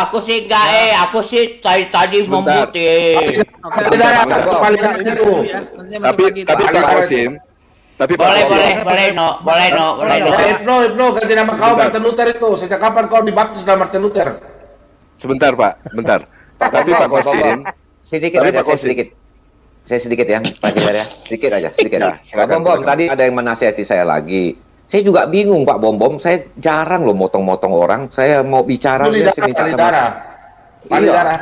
Aku sih enggak aku sih tadi Sebentar. memutih. Oke, Tidak ada Pak Bom. paling nanti situ. ya. Nanti saya masuk Tapi lagi. Pak Pak Qasim, tapi Pak Boleh, Bom, boleh, no. Ibnu, ganti nama kau Martin Luther itu. Sejak kapan kau dibaptis dengan Martin Luther? Sebentar, Pak. Tapi Pak Qasim, Sedikit Tapi aja, Pak Qasim. saya sedikit ya, Pak Ciler ya, sedikit aja. Ya, silakan, Pak Bom, silakan. tadi ada yang menasihati saya lagi. Saya juga bingung Pak Bom, saya jarang loh motong-motong orang. Saya mau bicara, Itu dia lidah, sih minta paling sama. darah. Paling Iya. darah.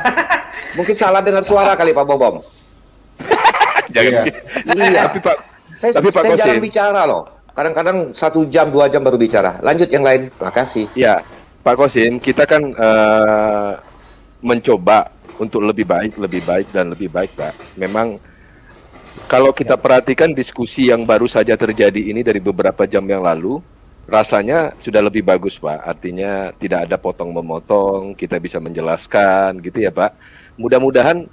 Mungkin salah dengar suara kali Pak Bom. jangan. Iya. Iya. Tapi Pak, Saya Tapi Pak jarang Qasim. bicara loh. Kadang-kadang 1 jam, 2 jam baru bicara. Lanjut yang lain. Makasih. ya Pak Qasim, kita kan mencoba untuk lebih baik dan lebih baik, Pak. Memang kalau kita perhatikan diskusi yang baru saja terjadi ini dari beberapa jam yang lalu, rasanya sudah lebih bagus, Pak. Artinya tidak ada potong-memotong, kita bisa menjelaskan gitu ya, Pak. Mudah-mudahan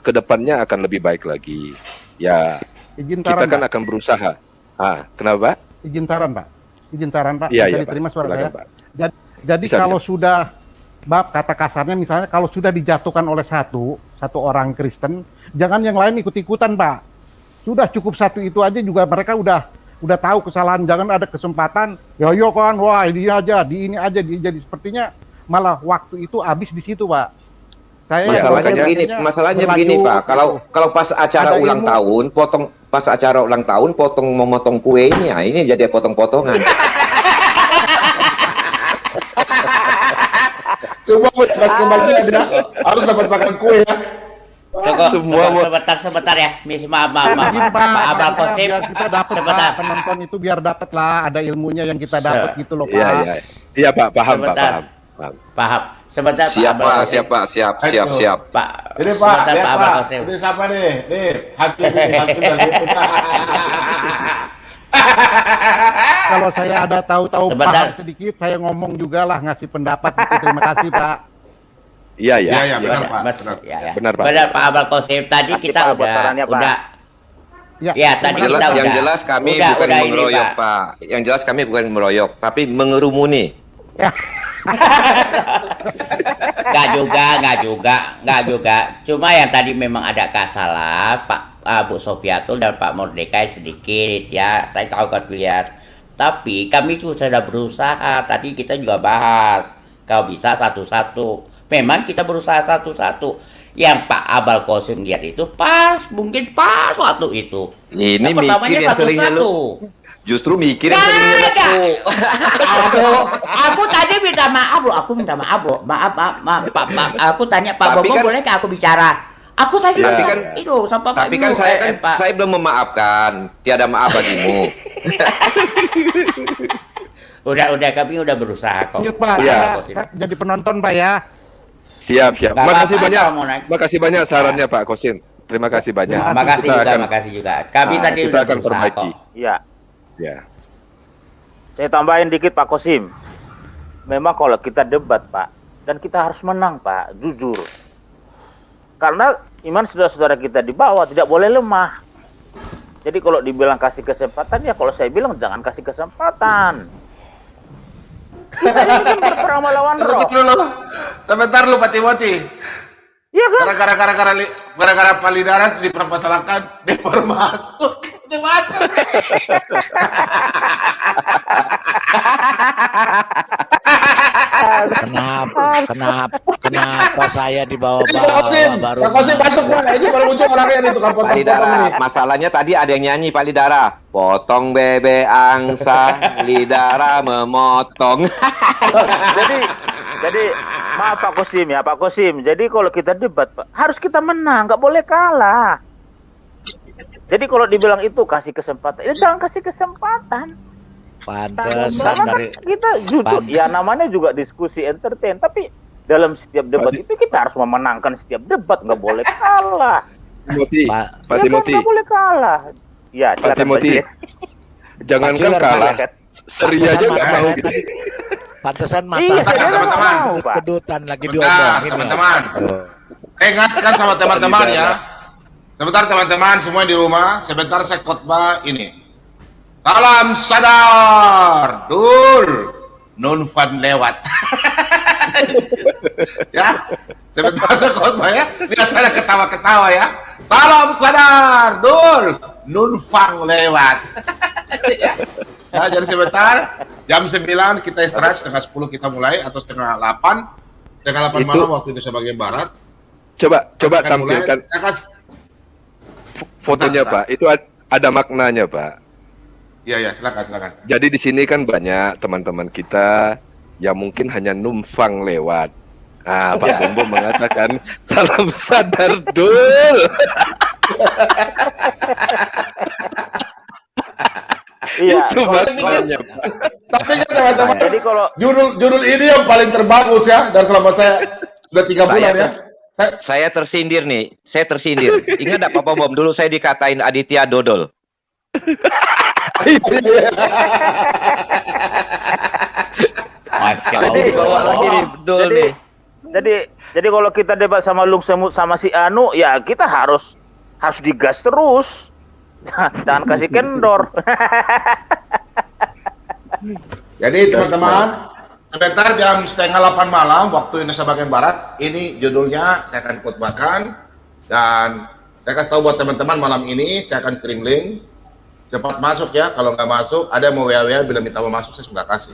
ke depannya akan lebih baik lagi. Ya, Izin kita saran, kan Pak. akan berusaha. Kenapa? Izin saran, Pak. Izin saran, Pak. Iya, Bisa iya, diterima Pak. suara Silakan, saya? Pak. Jadi Bisa, kalau bisa. sudah, bab kata kasarnya misalnya kalau sudah dijatuhkan oleh satu orang Kristen, jangan yang lain ikut-ikutan, Pak. Sudah cukup satu itu aja juga mereka udah tahu kesalahan. Jangan ada kesempatan, ya kan, wah ini aja, di ini aja, jadi sepertinya malah waktu itu habis di situ, Pak. Saya Masalahnya begini Pak, kalau pas acara Ada ulang ilmu. tahun, potong memotong kue ini jadi potong-potongan. Semua mendapat kebahagiaan ya. Harus dapat makan kue ya. Tunggu, sebentar ya. Maaf. Pak Abal Kosim, biar kita dapat, sebentar. Pak, penonton itu biar dapat lah, ada ilmunya yang kita dapat gitu loh, Pak. Iya, Pak, paham, Pak, Sebentar. paham. Paham. Sebentar Siap Pak Abal Kosim. Pak, siap. Pak. Ini Pak, Sebentar lihat Pak Abal Pak. Kosim. Ini siapa nih? Nih, hakim dan Kalau saya ada tahu-tahu Sebentar. paham sedikit, saya ngomong juga lah, ngasih pendapat gitu. Terima kasih, Pak. Iya, Iya, iya, benar Benar, Pak. Mas. Benar. Ya. Benar, Pak. Benar Pak Abal Kosim. Tadi Makasih, kita Pak, udah buat sarannya, Pak. Ya, tadi Yang kita yang udah. jelas kami udah bukan ini, mengeroyok, Pak. Pak. Yang jelas kami bukan mengeroyok, tapi mengerumuni. Nggak juga. Cuma yang tadi memang ada kasalah Pak Bu Sofiatul dan Pak Mordekai sedikit ya. Saya tahu kan lihat. Tapi kami juga sudah berusaha. Tadi kita juga bahas. Kalau bisa satu-satu. Memang kita berusaha satu-satu. Yang Pak Abal Kosim lihat itu mungkin pas waktu itu. Ini Yang pertamanya mikir yang seringnya satu-satu. Justru mikir yang seringnya Aduh, aku tadi minta maaf loh. Maaf. Pak. Aku tanya Pak Tapi Bobo, kan- bolehkah aku bicara? Aku tadi Tapi ngomong kan- itu sama Pak Tapi kan Ibnu, saya Pak. saya belum memaafkan. Tiada maaf bagimu. Udah kami udah berusaha kok. Lanjut, Pak. Iya. Saya jadi penonton, Pak ya. Siap. Nggak Makasih apa-apa, banyak. kalau mau naik. Makasih banyak sarannya Pak Kosim. Terima kasih banyak. Makasih Kita juga, akan- makasih juga. Kami tadi kita udah akan berusaha perbaiki. kok. Iya. Ya. Saya tambahin dikit Pak Kosim. Memang kalau kita debat Pak, dan kita harus menang Pak, jujur. Karena iman saudara-saudara kita di bawah tidak boleh lemah. Jadi kalau dibilang kasih kesempatan, ya kalau saya bilang jangan kasih kesempatan. Kita ini kan berperang melawan roh. Sebentar lu Pak Timothy. Iya kan? Gara-gara palidaran dipermasalahkan, dia baru masuk. Dia masuk. Kenapa saya Ini Pak Kosim, dibawa-bawa baru Pak Kosim masuk Pak. Ini baru muncul orangnya nih tukang Pak potong-potong Lidara, ini. masalahnya tadi ada yang nyanyi Pak Lidara. Potong bebek angsa, Lidara memotong. Jadi maaf Pak Kosim ya Pak Kosim. Jadi kalau kita debat Pak, harus kita menang, nggak boleh kalah. Jadi kalau dibilang itu kasih kesempatan, ya jangan kasih kesempatan. pantesan Karena dari kita jujur, ya namanya juga diskusi entertain, tapi dalam setiap debat itu kita harus memenangkan setiap debat, nggak boleh kalah. Timothy, Pak Pak Ya kan, Timothy, nggak boleh kalah. Ya, Pak silakan Timothy. Pak Jir. Jangankan Pak Jir, kalah, Pak. seri aja nggak mau. pantesan mata Iya, saya teman-teman. kedutan lagi Bentar, diomongin. teman-teman. Saya ingatkan sama teman-teman ya. Sebentar teman-teman semua di rumah, sebentar saya khotbah ini. Salam sadar, dul, nun fun lewat. Ya, sebentar saya khotbah ya. Lihat saya ketawa-ketawa ya. Salam sadar, dul, nun fun lewat. Ya, jadi sebentar, jam 9 kita istirahat, setengah 10 kita mulai, atau setengah 8 Itu- malam waktu Indonesia bagian Barat. Coba Akan mulai. tampilkan Saya kasih- fotonya Bentar. Pak. Itu ada maknanya Pak. Iya, silakan. Jadi di sini kan banyak teman-teman kita yang mungkin hanya numpang lewat. Pak Bombo mengatakan salam sadar dul. Iya. Itu kalau- maknanya Pak. Tapi kan teman-teman, Jadi kalau judul ini yang paling terbagus ya, dan selama saya sudah 3 bulan ya. Saya tersindir nih, saya tersindir. Ingat enggak Pak Bom, dulu saya dikatain Aditya Dodol. Masya Ini dibawa lagi nih, betul Jadi, nih. jadi kalau kita debat sama Lung Semut sama si Anu, ya kita harus digas terus. Jangan kasih kendor. Jadi teman-teman, sebentar jam 7:30 malam waktu Indonesia bagian Barat, ini judulnya saya akan khotbahkan dan saya kasih tahu buat teman-teman malam ini saya akan kirim link. Cepat masuk ya, kalau nggak masuk ada yang mau WA bila minta mau masuk saya sudah kasih.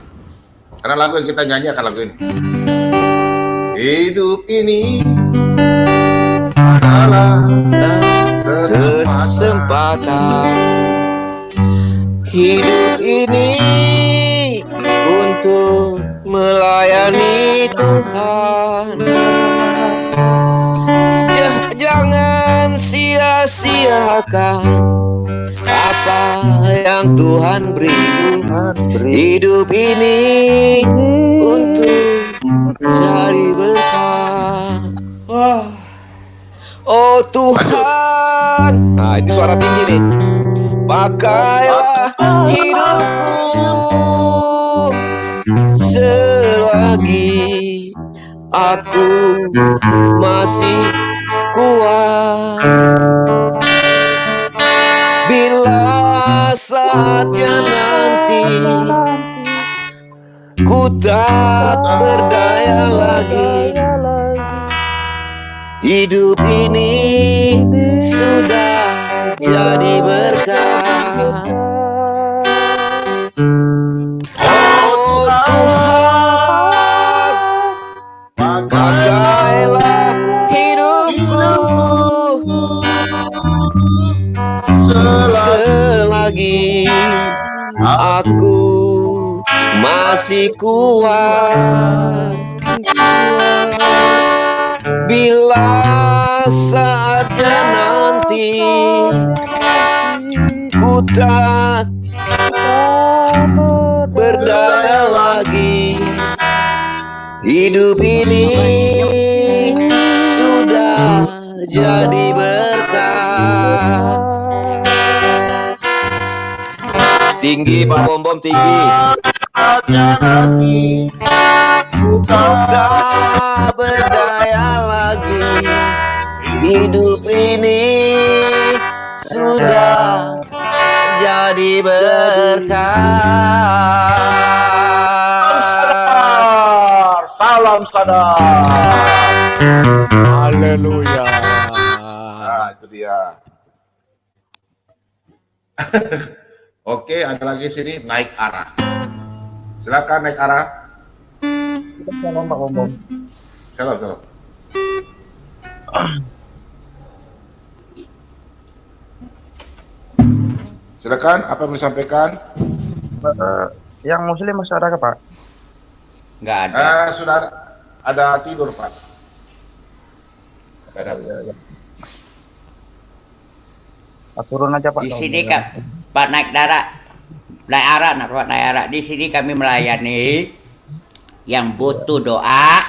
Karena lagu yang kita nyanyi akan lagu ini. Hidup ini adalah Kesempatan hidup ini untuk melayani Tuhan. Jangan sia-siakan apa yang Tuhan beri. Hidup ini untuk cari berkah. Oh Tuhan, nah ini suara tinggi nih. Pakailah hidupku selagi aku masih kuat. Bila saatnya nanti ku tak berdaya lagi, hidup ini sudah jadi berkah. Oh Tuhan, pakailah hidupku selagi aku masih kuat. Bila saatnya nanti ku tak berdaya lagi, hidup ini sudah jadi berkah. Tinggi Pak Bom tinggi. Ku tak berdaya lagi, hidup ini sudah jadi berkah. Salam sadar. Haleluya. Nah, itu dia. Oke, ada lagi sini naik arah. Silakan naik arah. Shalom Pak Bom. Shalom, shalom. Silakan, apa yang mau disampaikan? Yang Muslim masih ada Pak? Nggak ada. Sudah ada tidur Pak. Ada. Pak, turun aja Pak. Di sini Pak naik arah. Di sini kami melayani yang butuh doa,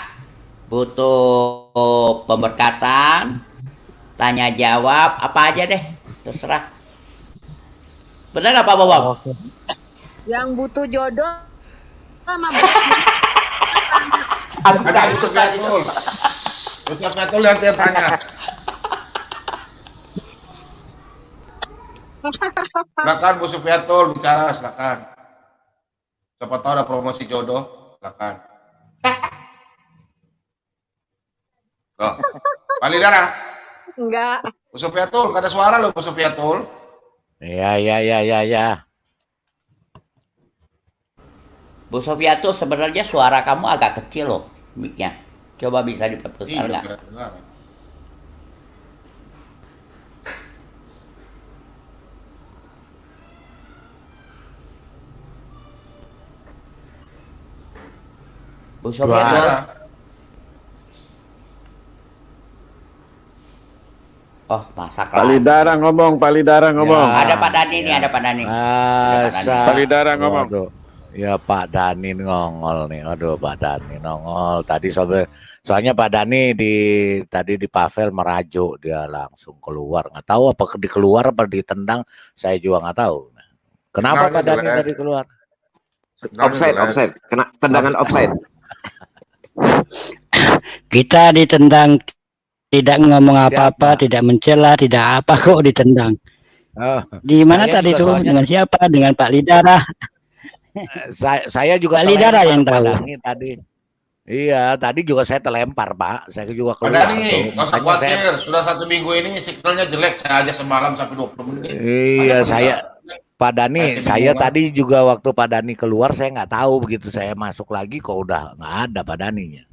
butuh pemberkatan, tanya jawab, apa aja deh, terserah. Benar nggak Pak Bawang? Yang butuh jodoh sama Ada Ustaz Fatul yang saya tanya. Silakan Bu Sufiatul bicara, silakan. Siapa tahu ada promosi jodoh, silakan. Loh, Palidara. enggak. Bu Sufiatul, gak ada suara loh Bu Sufiatul. Ya. Bu Sofia tuh sebenarnya suara kamu agak kecil loh, mic-nya. Coba bisa diperbesar nggak? Bu Sofia tuh. Oh, masak lah. Palidara ngomong. Ya, ada Pak Dani nih, ada Pak Dani. Palidara ngomong. Aduh. Ya Pak Dani ngongol nih. Aduh Pak Dani nongol. Tadi soalnya Pak Dani tadi di Pavel merajuk, dia langsung keluar. Nggak tahu apa dikeluar apa ditendang, saya juga nggak tahu. Kenapa Signalnya Pak Dani jelek. tadi keluar? Signalnya Offside, jelek. offside. Kena tendangan offside. Kita ditendang, tidak ngomong apa-apa, Siapa? tidak mencela, tidak apa kok ditendang. Oh, Di mana saya tadi juga tuh? soalnya Dengan siapa? Dengan Pak Lidara. saya juga Pak Lidara terlempar yang Pak tahu. Dani tadi. Iya, tadi juga saya terlempar Pak. Saya juga Pak keluar Dani, tuh. nggak usah Makanya saya khawatir. Sudah 1 minggu ini signalnya jelek. Saya aja semalam sampai 20 menit. iya Banyak saya benar. Pak Dani, Saya saya kebingungan. tadi juga waktu Pak Dani keluar saya nggak tahu, begitu saya masuk lagi kok udah nggak ada Pak Daninya.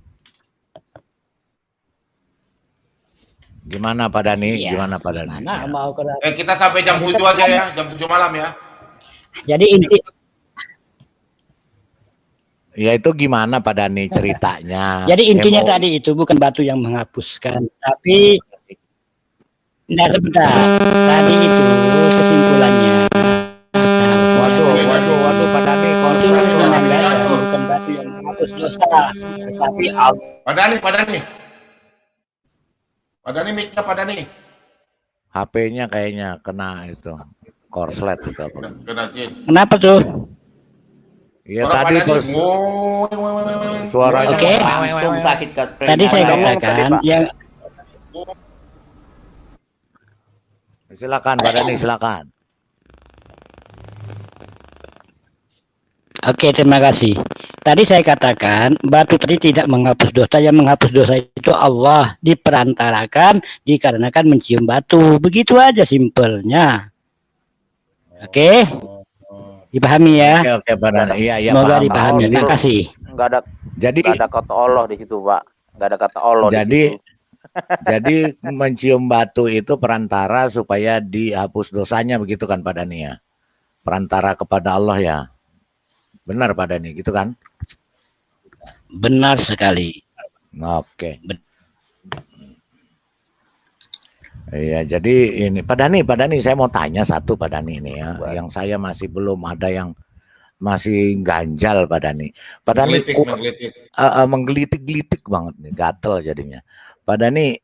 Gimana Pak Dani? Iya. Gimana Pak Dani? Mana Ya. mau ke Kita sampai jam 7 aja ya. Jam 7 malam ya. Jadi inti Ya itu gimana Pak Dani ceritanya? jadi intinya MOI. tadi itu bukan batu yang menghapuskan, tapi nah sebentar. Tadi itu kesimpulannya. Waduh Pak Dani Itu korslet tuh menandakan HP-nya. bukan batu yang menghapus dosa, tetapi Allah. Pak Dani, Pak Dani. Pak Dani, mic-nya Pak Dani. HP-nya kayaknya kena itu korslet itu apa? Kena jin. Kenapa tuh? Iya Suara tadi Pak Dani. pas suaranya Oke. Langsung sakit ke Tadi saya telinga. katakan yang silakan Pak Dani silakan. Oke, terima kasih. Tadi saya katakan batu tadi tidak menghapus dosa, yang menghapus dosa itu Allah, diperantarakan dikarenakan mencium batu. Begitu aja simpelnya. Oke? Dipahami ya? Oke Pak Dani. Iya Semoga paham. dipahami. Terima kasih. Jadi Nggak ada kata Allah di situ, Pak. Nggak ada kata Allah di Jadi situ. jadi mencium batu itu perantara supaya dihapus dosanya begitu kan Pak Dani ya? Perantara kepada Allah ya. Benar Pak Dani gitu kan? Benar sekali. Oke. Iya, jadi ini Pak Dani saya mau tanya satu Pak Dani ini ya, yang saya masih belum ada yang masih ganjal Pak Dani. Pak Dani menggelitik-gelitik banget nih, gatel jadinya. Pak Dani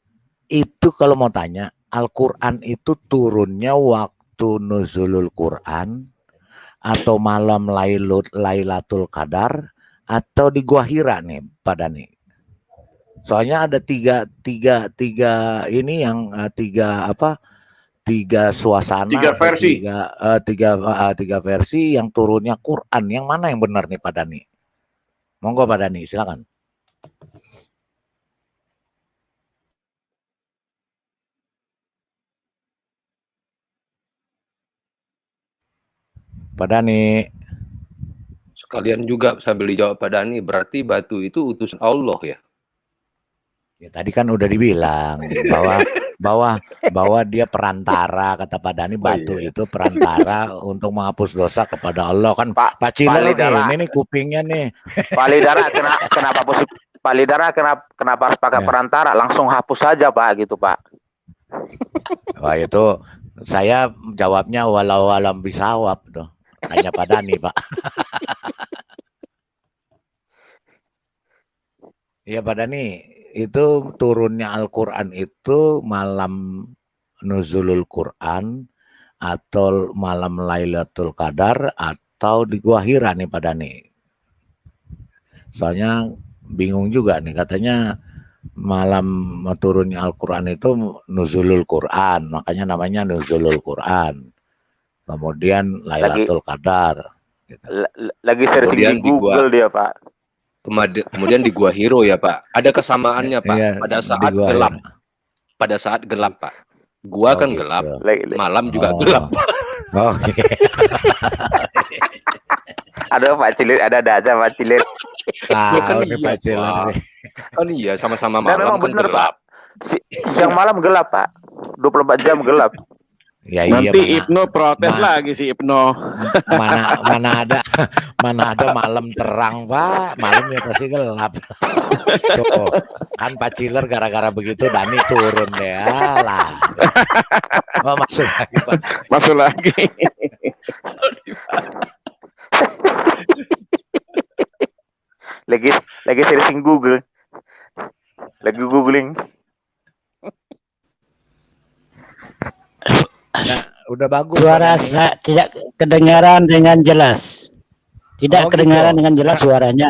itu kalau mau tanya, Al-Qur'an itu turunnya waktu nuzulul Quran atau malam Lailatul Qadar atau di Gua Hira nih Pak Dani? Soalnya ada tiga ini yang tiga suasana, Tiga versi. tiga versi yang turunnya Quran. Yang mana yang benar nih Pak Dani? Monggo Pak Dani, silakan. Pak Dani. Sekalian juga sambil dijawab Pak Dani, berarti batu itu utusan Allah ya? Ya tadi kan udah dibilang bahwa dia perantara, kata Pak Dani, batu itu perantara untuk menghapus dosa kepada Allah kan. Pak Ciler nih, ini kupingnya nih. Pak Lidara Pak Lidara kenapa harus pakai perantara? Langsung hapus saja Pak gitu Pak. Wah itu saya jawabnya walau alam bisawab tuh. Tanya Pak Dani Pak. Iya Pak Dani, itu turunnya Al-Quran itu malam nuzulul Quran atau malam Lailatul Qadar atau di Gua Hira nih Pak Dani. Soalnya bingung juga nih, katanya malam turunnya Al-Quran itu nuzulul Quran, makanya namanya nuzulul Quran. Kemudian Lailatul Qadar. Gitu. Lagi searching di Google dia Pak. Kemudian di Gua Hiro ya Pak. Ada kesamaannya Pak. Iya, pada saat gelap. Pada saat gelap Pak. Gua kan gitu. gelap. Malam juga gelap. Oh. Ada Pak Cilir, ada aja Pak Cilir. Kan iya, Pak Cilir. Kan iya, sama-sama malam kan gelap. Siang malam gelap Pak. 24 jam gelap. Ya, nanti iya, Ibnu protes lagi si Ibnu. Mana ada malam terang Pak, malamnya pasti gelap. Tuh, kan Pak Ciler gara-gara begitu Dani turun deh lah. Oh, masuk lagi Pak. Masuk lagi. lagi searching Google. Lagi googling. Udah bagus. Suara Pak Dani. tidak kedengaran dengan jelas. Tidak Oh, kedengaran gitu. dengan jelas suaranya.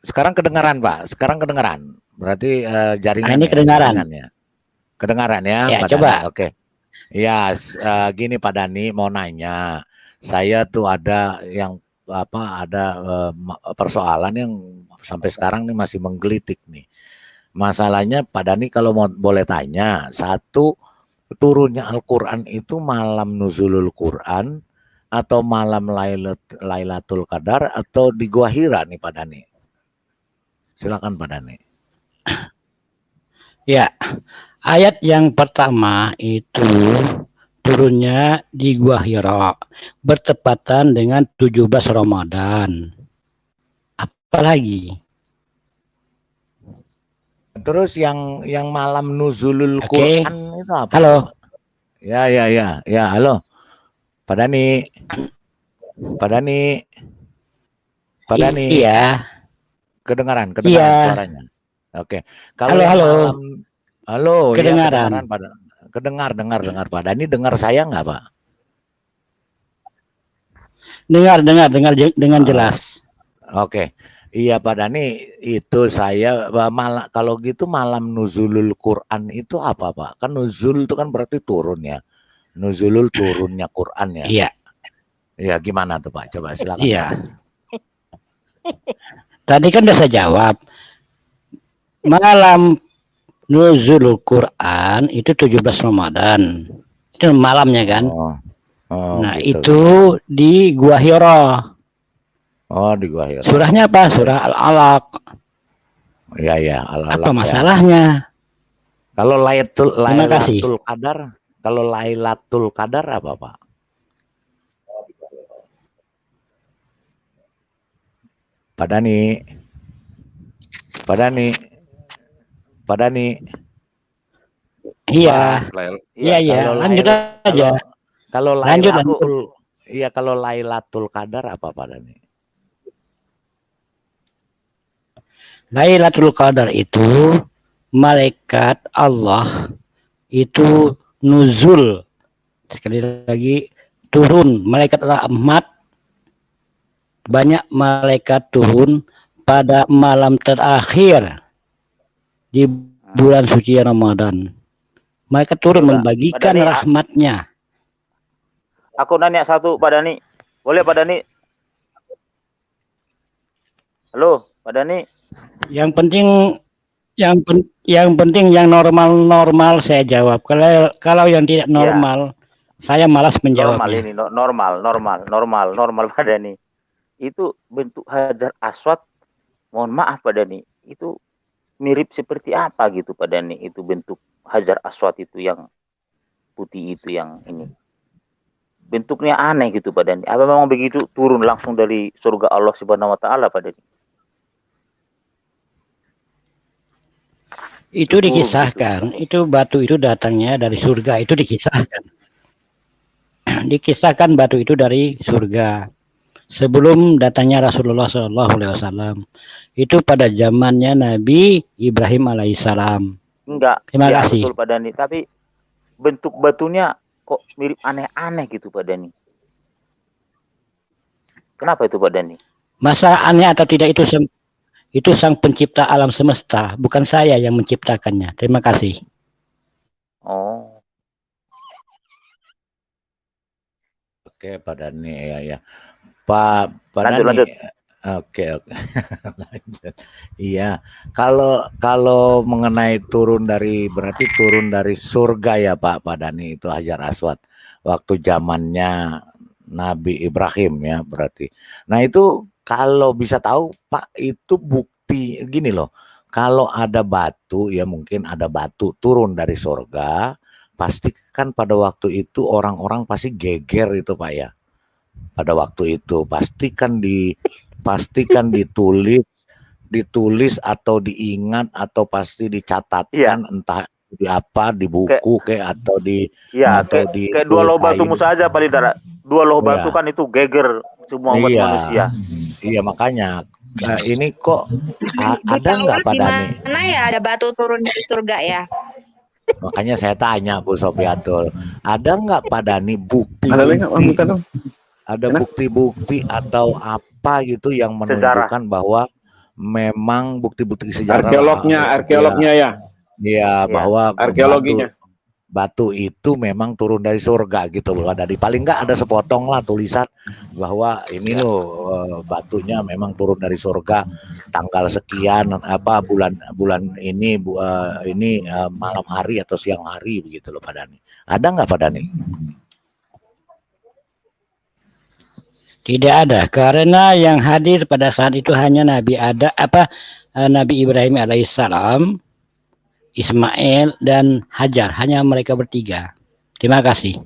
Sekarang kedengaran, Pak. Sekarang kedengaran. Berarti jaringan ini ya, kedengaran. jaringan ya. Kedengaran ya, Ya, Pak coba. Dani. Oke. Ya, gini Pak Dani mau nanya. Saya tuh ada yang ada persoalan yang sampai sekarang nih masih menggelitik nih. Masalahnya Pak Dani kalau mau boleh tanya, satu, turunnya Al-Quran itu malam nuzulul Quran atau malam Lailatul Qadar atau di Gua Hira nih Pak Dani? Silakan Pak Dani. Ya, ayat yang pertama itu turunnya di Gua Hira bertepatan dengan 17 Ramadan. Apalagi? Terus yang malam nuzulul Oke. Quran itu apa? Halo. Ya, halo. Pak Dani. Pak Dani. Pak Dani. Iya. Kedengaran Iya. suaranya. Oke. Kalau halo. Halo, kedengaran. Ya, kedengaran, dengar Pak Dani, dengar saya nggak Pak? Dengar dengan jelas. Oke. Iya Pak Dani, itu saya kalau gitu malam nuzulul Quran itu apa Pak? Kan nuzul itu kan berarti turun ya. Nuzulul turunnya Quran ya. Iya. Iya, gimana tuh Pak? Coba silakan. Iya. Tadi kan udah saya jawab. Malam nuzulul Quran itu 17 Ramadan. Itu malamnya kan? Nah, gitu. itu di Gua Hira. Oh, di Gua Hira. Surahnya apa? Surah Al-Alaq. Iya, Al-Alaq. Apa masalahnya? Kalau Lailatul Qadar, kalau Lailatul Qadar apa, Pak? Pak Dani. Iya. Iya. Lanjut aja. Kalau lanjut. Iya, kalau Lailatul Qadar apa Pak Dani? Lailatul Qadar itu malaikat Allah itu nuzul, sekali lagi turun, malaikat rahmat, banyak malaikat turun pada malam terakhir di bulan suci Ramadan. Mereka turun membagikan rahmatnya. Aku nanya satu Pak Dani. Boleh Pak Dani? Halo Pak Dani. Yang penting yang normal saya jawab. Kalau yang tidak normal, saya malas menjawabnya. Normal Pak Dani. Itu bentuk hajar aswad. Mohon maaf Pak Dani. Itu mirip seperti apa gitu Pak Dani? Itu bentuk hajar aswad itu yang putih itu yang ini. Bentuknya aneh gitu Pak Dani. Apa memang begitu turun langsung dari surga Allah Subhanahu wa taala Pak Dani? Itu dikisahkan, itu batu itu datangnya dari surga, itu dikisahkan. Dikisahkan batu itu dari surga. Sebelum datangnya Rasulullah SAW, itu pada zamannya Nabi Ibrahim alaihissalam. Enggak. Terima kasih. Betul Pak Dani, tapi bentuk batunya kok mirip aneh-aneh gitu Pak Dani. Kenapa itu Pak Dani? Masalah aneh atau tidak itu sang pencipta alam semesta, bukan saya yang menciptakannya. Terima kasih. Oh. Oke Pak Dani, ya. Pak Dani. Lanjut. Oke. Lanjut. Iya, kalau mengenai berarti turun dari surga ya Pak Dani, itu Hajar Aswad waktu zamannya Nabi Ibrahim ya berarti. Nah itu kalau bisa tahu Pak, itu bukti gini loh, kalau ada batu ya, mungkin ada batu turun dari surga, pasti kan pada waktu itu orang-orang pasti geger itu Pak ya. Pada waktu itu pastikan ditulis atau diingat atau pasti dicatatkan, entah di apa, di buku atau di kayak dua loh batu Musa aja paling tidak. Dua loh batu kan itu geger semua umat manusia. Iya makanya ini kok ada nggak Pak Dani? Mana ya ada batu turun dari surga ya? Makanya saya tanya Bu Sofiatul, ada nggak Pak Dani Ada lagi nggak? Bukan dong. ada bukti-bukti atau apa gitu yang Sejarah. menunjukkan bahwa memang bukti-bukti sejarah Arkeolognya ya. ya bahwa Arkeologinya. batu itu memang turun dari surga gitu loh. Dari paling nggak ada sepotong lah tulisan bahwa ini loh batunya memang turun dari surga tanggal sekian apa bulan ini malam hari atau siang hari begitu loh Pak Dani. Ada nggak Pak Dani? Tidak ada, karena yang hadir pada saat itu hanya Nabi Ibrahim alaihissalam, Ismail dan Hajar, hanya mereka bertiga. Terima kasih.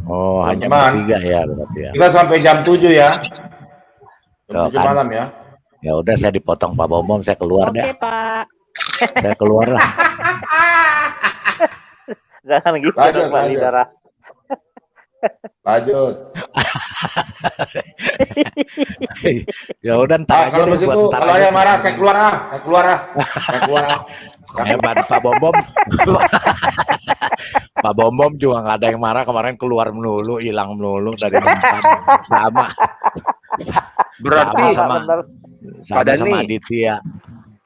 Oh, hanya Teman-teman, bertiga ya berarti ya. Kita sampai jam 7 ya. Tuh, Jam 7 kan. malam ya. Ya udah saya dipotong Pak Bom, saya keluar Oke, deh. Pak. Saya keluar lah. Jangan gitu Lanjut, dong, Pak lanjut. Lidara. Lanjut. Ya udah ntar aja Kalau deh begitu, buat ntar kalau aja. ada marah, saya keluar ah. Saya keluar ah. Pak Bom Pak Bom juga nggak ada yang marah kemarin, keluar melulu, hilang melulu dari tempat sama Berarti sama Pak Dani, sama Aditya.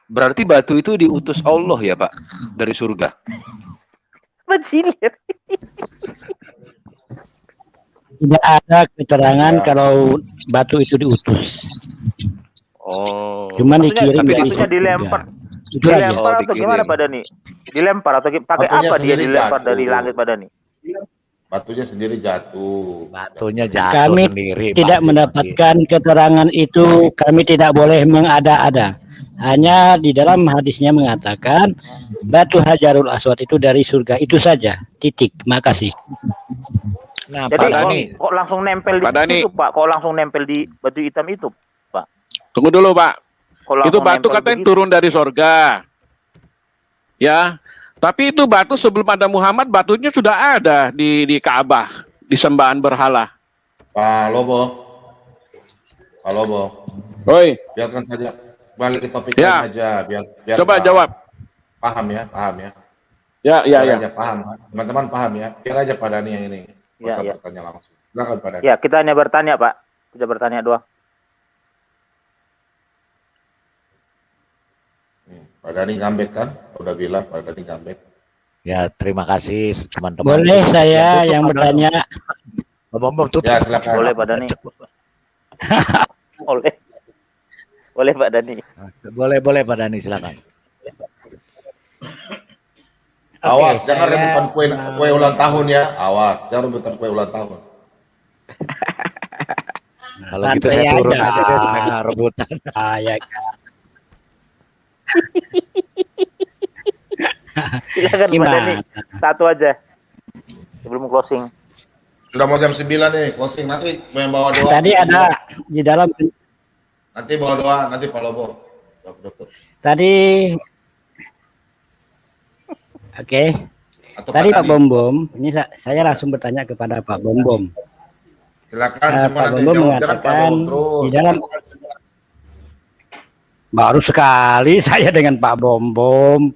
berarti batu itu diutus Allah ya Pak dari surga. Berjilir. Tidak ada keterangan kalau batu itu diutus. Oh. Cuman Maksudnya, dikirim dari maksudnya surga. dilempar. Itu aja. Dilempar atau dikirim. gimana Pak Dani? Dilempar atau pakai Batunya apa dia sendiri dilempar jatuh. dari langit Pak Dani? Batunya sendiri jatuh. Batunya jatuh Kami sendiri. tidak Pak. mendapatkan keterangan itu, kami tidak boleh mengada-ada. Hanya di dalam hadisnya mengatakan batu Hajarul Aswad itu dari surga, itu saja. Titik. Makasih. Nah, Jadi Pak Dani, kok langsung nempel di Pak Dani. situ Pak? Kok langsung nempel di batu hitam itu Pak? Tunggu dulu, Pak. Kok Itu langsung batu nempel katanya begitu? turun dari sorga. Ya. Tapi itu batu sebelum ada Muhammad, batunya sudah ada di Ka'bah, di sembahan berhala. Pak Lobo. Oi, Biarkan saja. Balik ke topik Ya. lain aja. Biar coba Pak jawab. Paham ya. Ya, ya, Biar ya. aja paham. Teman-teman paham ya. Biar aja Pak Dani yang ini. Nggak Ya, usah ya. bertanya langsung. Silakan Pak Dani. Ya, kita hanya bertanya Pak. Kita bertanya doang. Pak Dani ngambek kan? Udah bilang Pak Dani ngambek. ya terima kasih teman-teman. Boleh saya Tutup, yang Pak bertanya? Pak Bom tutup. Ya silakan. Boleh Pak Dani. Boleh. Boleh Pak Dani. Boleh Pak Dani silakan. Awas, Oke, jangan saya rebutan kue ulang tahun ya. Awas, jangan rebutan kue ulang tahun. Kalau gitu saya Santai turun aja. aja deh supaya nggak rebutan. Ya, Kak. Silakan Pak Gimana? Dani. Satu aja. Sebelum closing. Sudah mau jam 9 nih, closing. Nanti mau bawa doa. Tadi ada di dalam Nanti bawa doa, nanti Pak Lobo. tadi oke. Atau Tadi Pak Dani. Bom, ini saya langsung bertanya kepada Pak Bom. Silakan semua Pak nanti Bom jawab. Jangan Pak mengatakan Lobo terus. di dalam baru sekali saya dengan Pak Bom.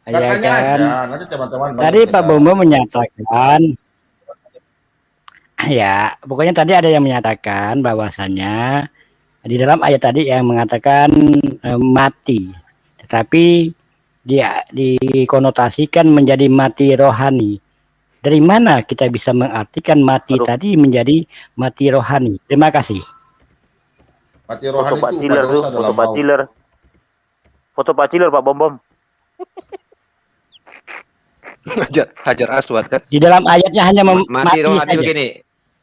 Ya Tanya kan. aja, nanti teman-teman. Tadi Pak Bom menyatakan, ya pokoknya tadi ada yang menyatakan bahwasannya di dalam ayat tadi yang mengatakan mati, tetapi dia dikonotasikan menjadi mati rohani. Dari mana kita bisa mengartikan mati tadi menjadi mati rohani? Terima kasih. Mati Foto rohani Pak itu Ciler tuh, dosa foto dalam Pak maut. Ciler. Foto Pak Ciler Pak Bom. Hajar Aswad kan? Di dalam ayatnya hanya Mati rohani saja. begini.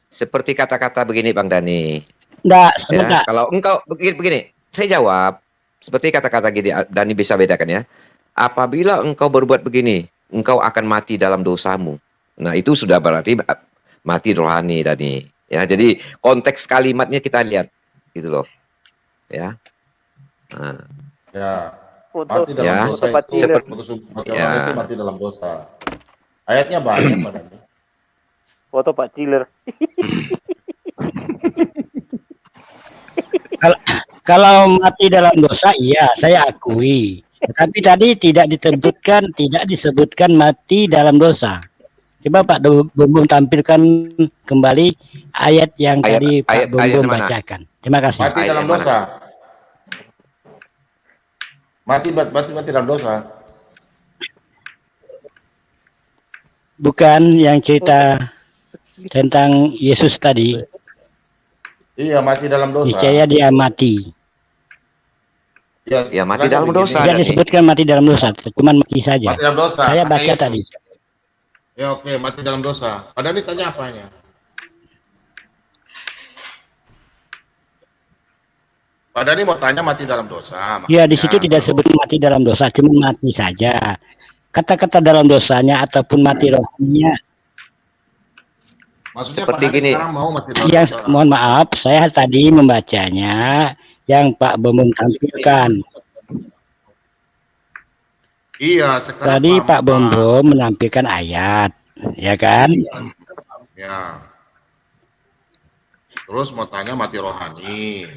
Seperti kata-kata begini Bang Dani. Enggak, Ya, sebentar. kalau engkau begini, saya jawab seperti kata-kata gini, Dani bisa bedakan ya. Apabila engkau berbuat begini, engkau akan mati dalam dosamu. Nah, itu sudah berarti mati rohani Dani. Ya, jadi konteks kalimatnya kita lihat gitu loh. Ya. Nah, Ya. Foto, Mati dalam Ya, dosa Pak itu. Ciler. Mati Ya. rohani itu mati dalam dosa. Ayatnya banyak Pak Dani. Foto Pak Ciler. Kalau mati dalam dosa, iya, saya akui. Tapi tadi tidak disebutkan mati dalam dosa. Coba Pak Bumbung tampilkan kembali ayat yang tadi Pak Bumbung bacakan. Terima kasih. Mati dalam dosa. Mati dalam dosa. Bukan yang cerita tentang Yesus tadi. Iya, mati dalam dosa. Niscaya dia mati. Ya, mati dalam dosa. Tidak disebutkan mati dalam dosa, cuma mati saja. Mati dalam dosa. Saya baca Yesus. tadi. Ya oke, mati dalam dosa. Padahal ini tanya apanya? Padahal ini mau tanya mati dalam dosa. Ya, di situ tidak sebut mati dalam dosa, cuma mati saja. Kata-kata dalam dosanya ataupun mati rohaninya. Maksudnya seperti gini. sekarang mau mati dalam Yang dosa. mohon maaf, saya tadi membacanya yang Pak Bumbung tampilkan. Iya, sekarang Tadi Pak Bumbung menampilkan ayat, ya kan? Ya. Terus mau tanya mati rohani.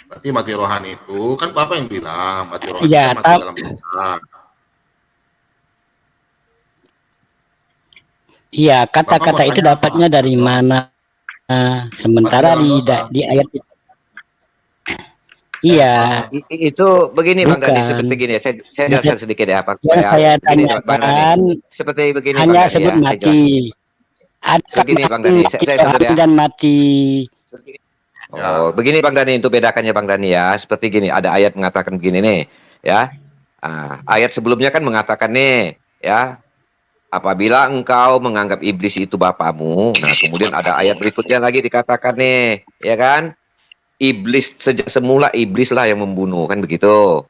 Berarti mati rohani itu kan Bapak yang bilang mati rohani Ya, itu masih dalam dosa. Iya, kata-kata itu dapatnya dari mana? Sementara di ayat itu. Iya. Itu begini Bang Dani, Bukan. seperti gini. Saya jelaskan sedikit ya Pak. Yang saya Begini, Bang Dani. tanyakan Seperti begini hanya Bang Dani sebut ya. Saya mati. jelaskan. Ada Begini Bang Dani, saya mati sebut ya. dan mati. Oh, begini Bang Dani, untuk bedakannya Bang Dani ya. Seperti gini, ada ayat mengatakan begini nih, ya. Ayat sebelumnya kan mengatakan nih, ya. Apabila engkau menganggap iblis itu bapamu, nah kemudian ada ayat berikutnya lagi dikatakan nih, ya kan? Iblis sejak semula iblislah yang membunuh, kan begitu.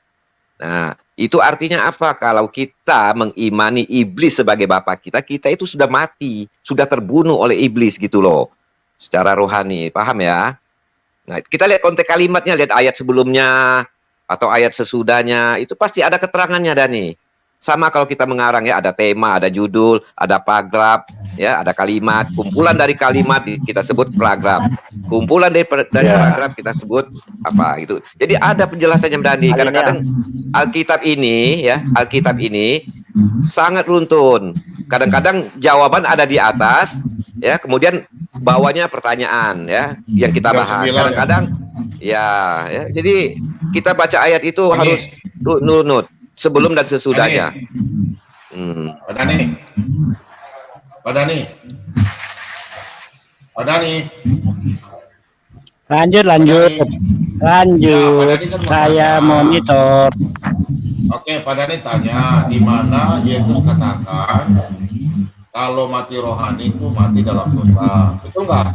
Nah, itu artinya apa? Kalau kita mengimani iblis sebagai bapak kita, kita itu sudah mati, sudah terbunuh oleh iblis gitu loh. Secara rohani, paham ya? Nah, kita lihat konteks kalimatnya, lihat ayat sebelumnya atau ayat sesudahnya, itu pasti ada keterangannya Dani. Sama kalau kita mengarang ya, ada tema, ada judul, ada paragraf, ya, ada kalimat, kumpulan dari kalimat kita sebut paragraf. Kumpulan dari paragraf kita sebut apa gitu. Jadi ada penjelasannya Dani. Kadang-kadang Alkitab ini ya, Alkitab ini sangat runtun. Kadang-kadang jawaban ada di atas, ya, kemudian bawahnya pertanyaan ya yang kita bahas. Kadang-kadang ya, jadi kita baca ayat itu harus nurut sebelum dan sesudahnya. Pak Dani. Pak Dani. Pak Dani. Lanjut. Saya monitor. Oke, Pak Dani tanya, di mana Yesus katakan kalau mati rohani itu mati dalam dosa. Betul nggak?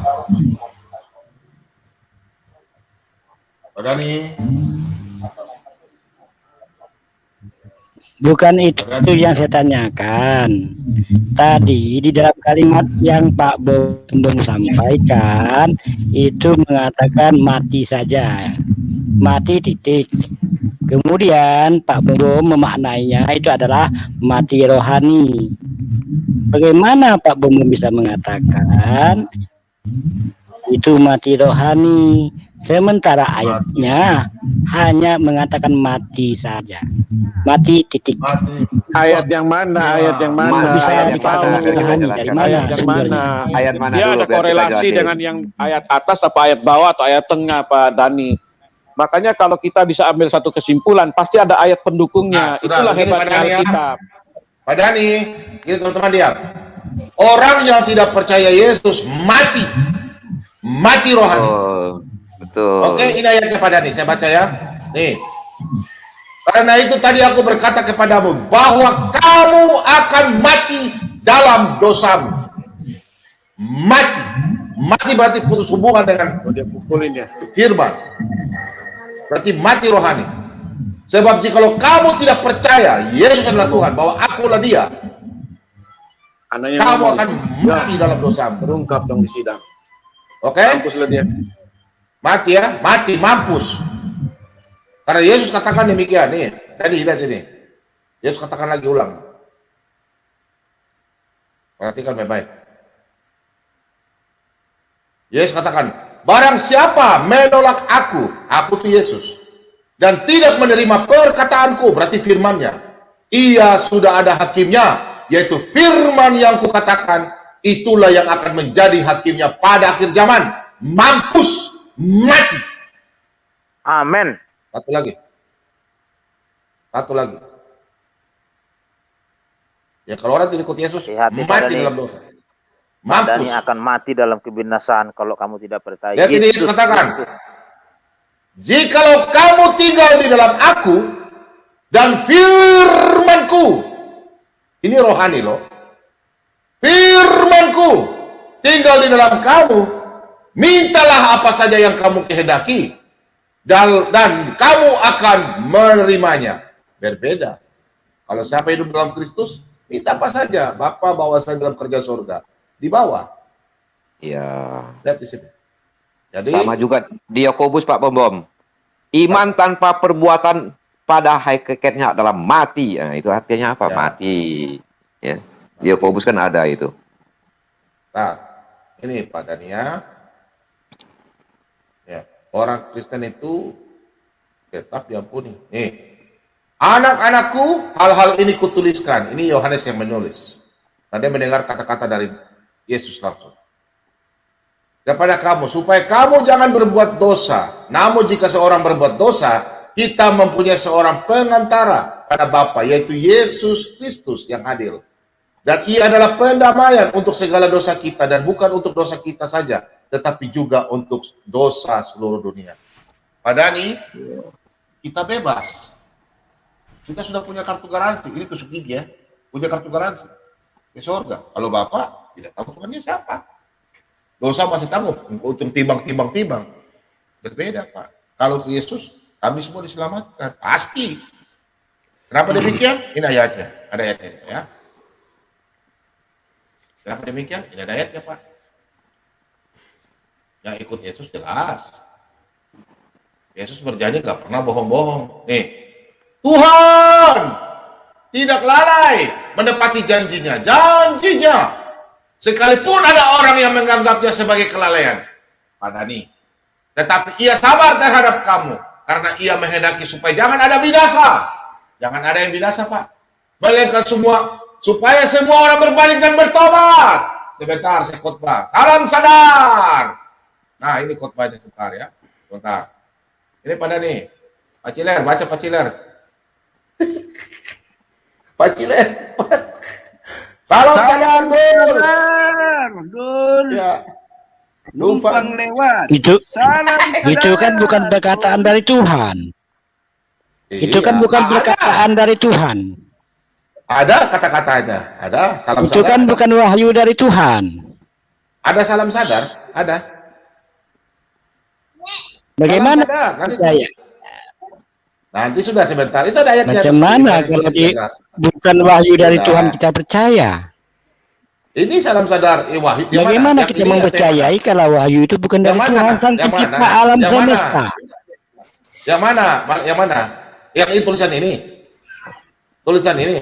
Pak Dani. Bukan itu yang saya tanyakan. Tadi di dalam kalimat yang Pak Bumbung sampaikan itu mengatakan mati saja, mati titik. Kemudian Pak Bumbung memaknainya itu adalah mati rohani. Bagaimana Pak Bumbung bisa mengatakan itu mati rohani, sementara ayatnya hanya mengatakan mati saja, mati titik. Ayat yang mana? Ayat yang mana? Bisa Ayat dikatakan yang rohani dari mana? Ayat yang mana? Ayat mana Dia dulu, ada biar kita korelasi jelasin. dengan yang ayat atas apa ayat bawah atau ayat tengah Pak Dani. Makanya kalau kita bisa ambil satu kesimpulan, pasti ada ayat pendukungnya. Itulah begini, Pak hebatnya Dani, ya. Alkitab. Pak Dani, ini teman-teman diam. Orang yang tidak percaya Yesus mati rohani. Betul. Oke, ini ayatnya Pak Dani, saya baca ya. Nih. Karena itu tadi aku berkata kepadamu bahwa kamu akan mati dalam dosamu. Mati berarti putus hubungan dengan firman. Berarti mati rohani. Sebab jikalau kamu tidak percaya Yesus adalah Tuhan, bahwa akulah Dia, kamu akan mati dalam dosamu. Terungkap dong di sidang. Oke? Mampuslah dia. Mati ya, mati, mampus. Karena Yesus katakan demikian nih. Tadi lihat ini. Yesus katakan lagi ulang. Perhatikan baik-baik. Yesus katakan, barang siapa menolak aku tuh Yesus, dan tidak menerima perkataanku, berarti firmannya, ia sudah ada hakimnya, yaitu firman yang kukatakan, itulah yang akan menjadi hakimnya pada akhir zaman. Mampus, mati. Amin. Satu lagi. Ya kalau orang tidak ikut Yesus, mati dalam dosa. Mampus. Dani akan mati dalam kebinasaan kalau kamu tidak percaya. Lihat ini Yesus katakan, jikalau kamu tinggal di dalam aku dan firmanku, ini rohani loh, firmanku tinggal di dalam kamu, mintalah apa saja yang kamu kehendaki, dan kamu akan menerimanya. Berbeda. Kalau siapa hidup dalam Kristus, minta apa saja. Bapa bawa saya dalam kerja surga. Di bawah. Ya. Lihat di sini. Jadi sama juga di Yakobus Pak Bom. Iman tanpa perbuatan pada hakikatnya adalah mati. Nah, itu artinya apa? Ya. Mati. Ya. Di Yakobus kan ada itu. Nah, ini Pak Dania. Ya, orang Kristen itu tetap diampuni. Nih. Anak-anakku, hal-hal ini kutuliskan. Ini Yohanes yang menulis. Nah, dia mendengar kata-kata dari Yesus langsung. Kepada kamu, supaya kamu jangan berbuat dosa. Namun jika seorang berbuat dosa, kita mempunyai seorang pengantara pada Bapa, yaitu Yesus Kristus yang adil. Dan ia adalah pendamaian untuk segala dosa kita, dan bukan untuk dosa kita saja, tetapi juga untuk dosa seluruh dunia. Pak Dani, kita bebas. Kita sudah punya kartu garansi. Ini tusuk gigi ya. Punya kartu garansi ke surga. Kalau Bapak tidak tahu Tuhannya siapa. Dosa masih tanggung. Untuk timbang. Berbeda Pak. Kalau ke Yesus, kami semua diselamatkan. Pasti. Kenapa demikian? Ini ayatnya. Ada ayatnya ya. Kenapa demikian? Ini ada ayatnya Pak. Yang ikut Yesus jelas. Yesus berjanji gak pernah bohong-bohong. Nih. Tuhan tidak lalai menepati janjinya. Sekalipun ada orang yang menganggapnya sebagai kelalaian. Pak Dani. Tetapi ia sabar terhadap kamu. Karena ia menghendaki supaya jangan ada binasa. Jangan ada yang binasa Pak. Melainkan semua. Supaya semua orang berbalik dan bertobat. Sebentar saya khotbah. Salam sadar. Nah ini khotbahnya sebentar ya. Sebentar. Ini Pak Dani. Pak Ciler, baca Pak Ciler. Pak Ciler. Salam sadar Dul. Ya. Numpang lewat. Itu Salam itu kan bukan perkataan dari Tuhan. Itu kan Iya. bukan perkataan dari Tuhan. Ada kata-katanya. Ada salam Itu sadar. kan bukan wahyu dari Tuhan. Ada salam sadar. Ada. Bagaimana Salam sadar. Nanti, percaya? nanti sudah sebentar. Itu ada ayatnya. Macam mana kalau bukan wahyu dari Sudah. Tuhan kita percaya? Ini salam sadar. Wahyu. Yang Bagaimana mana? kita Yang ini mempercayai kalau wahyu itu bukan dari Yang mana? Tuhan sang Yang pencipta mana? alam Yang mana? semesta? Yang mana? Yang mana? Yang ini tulisan ini. Tulisan ini.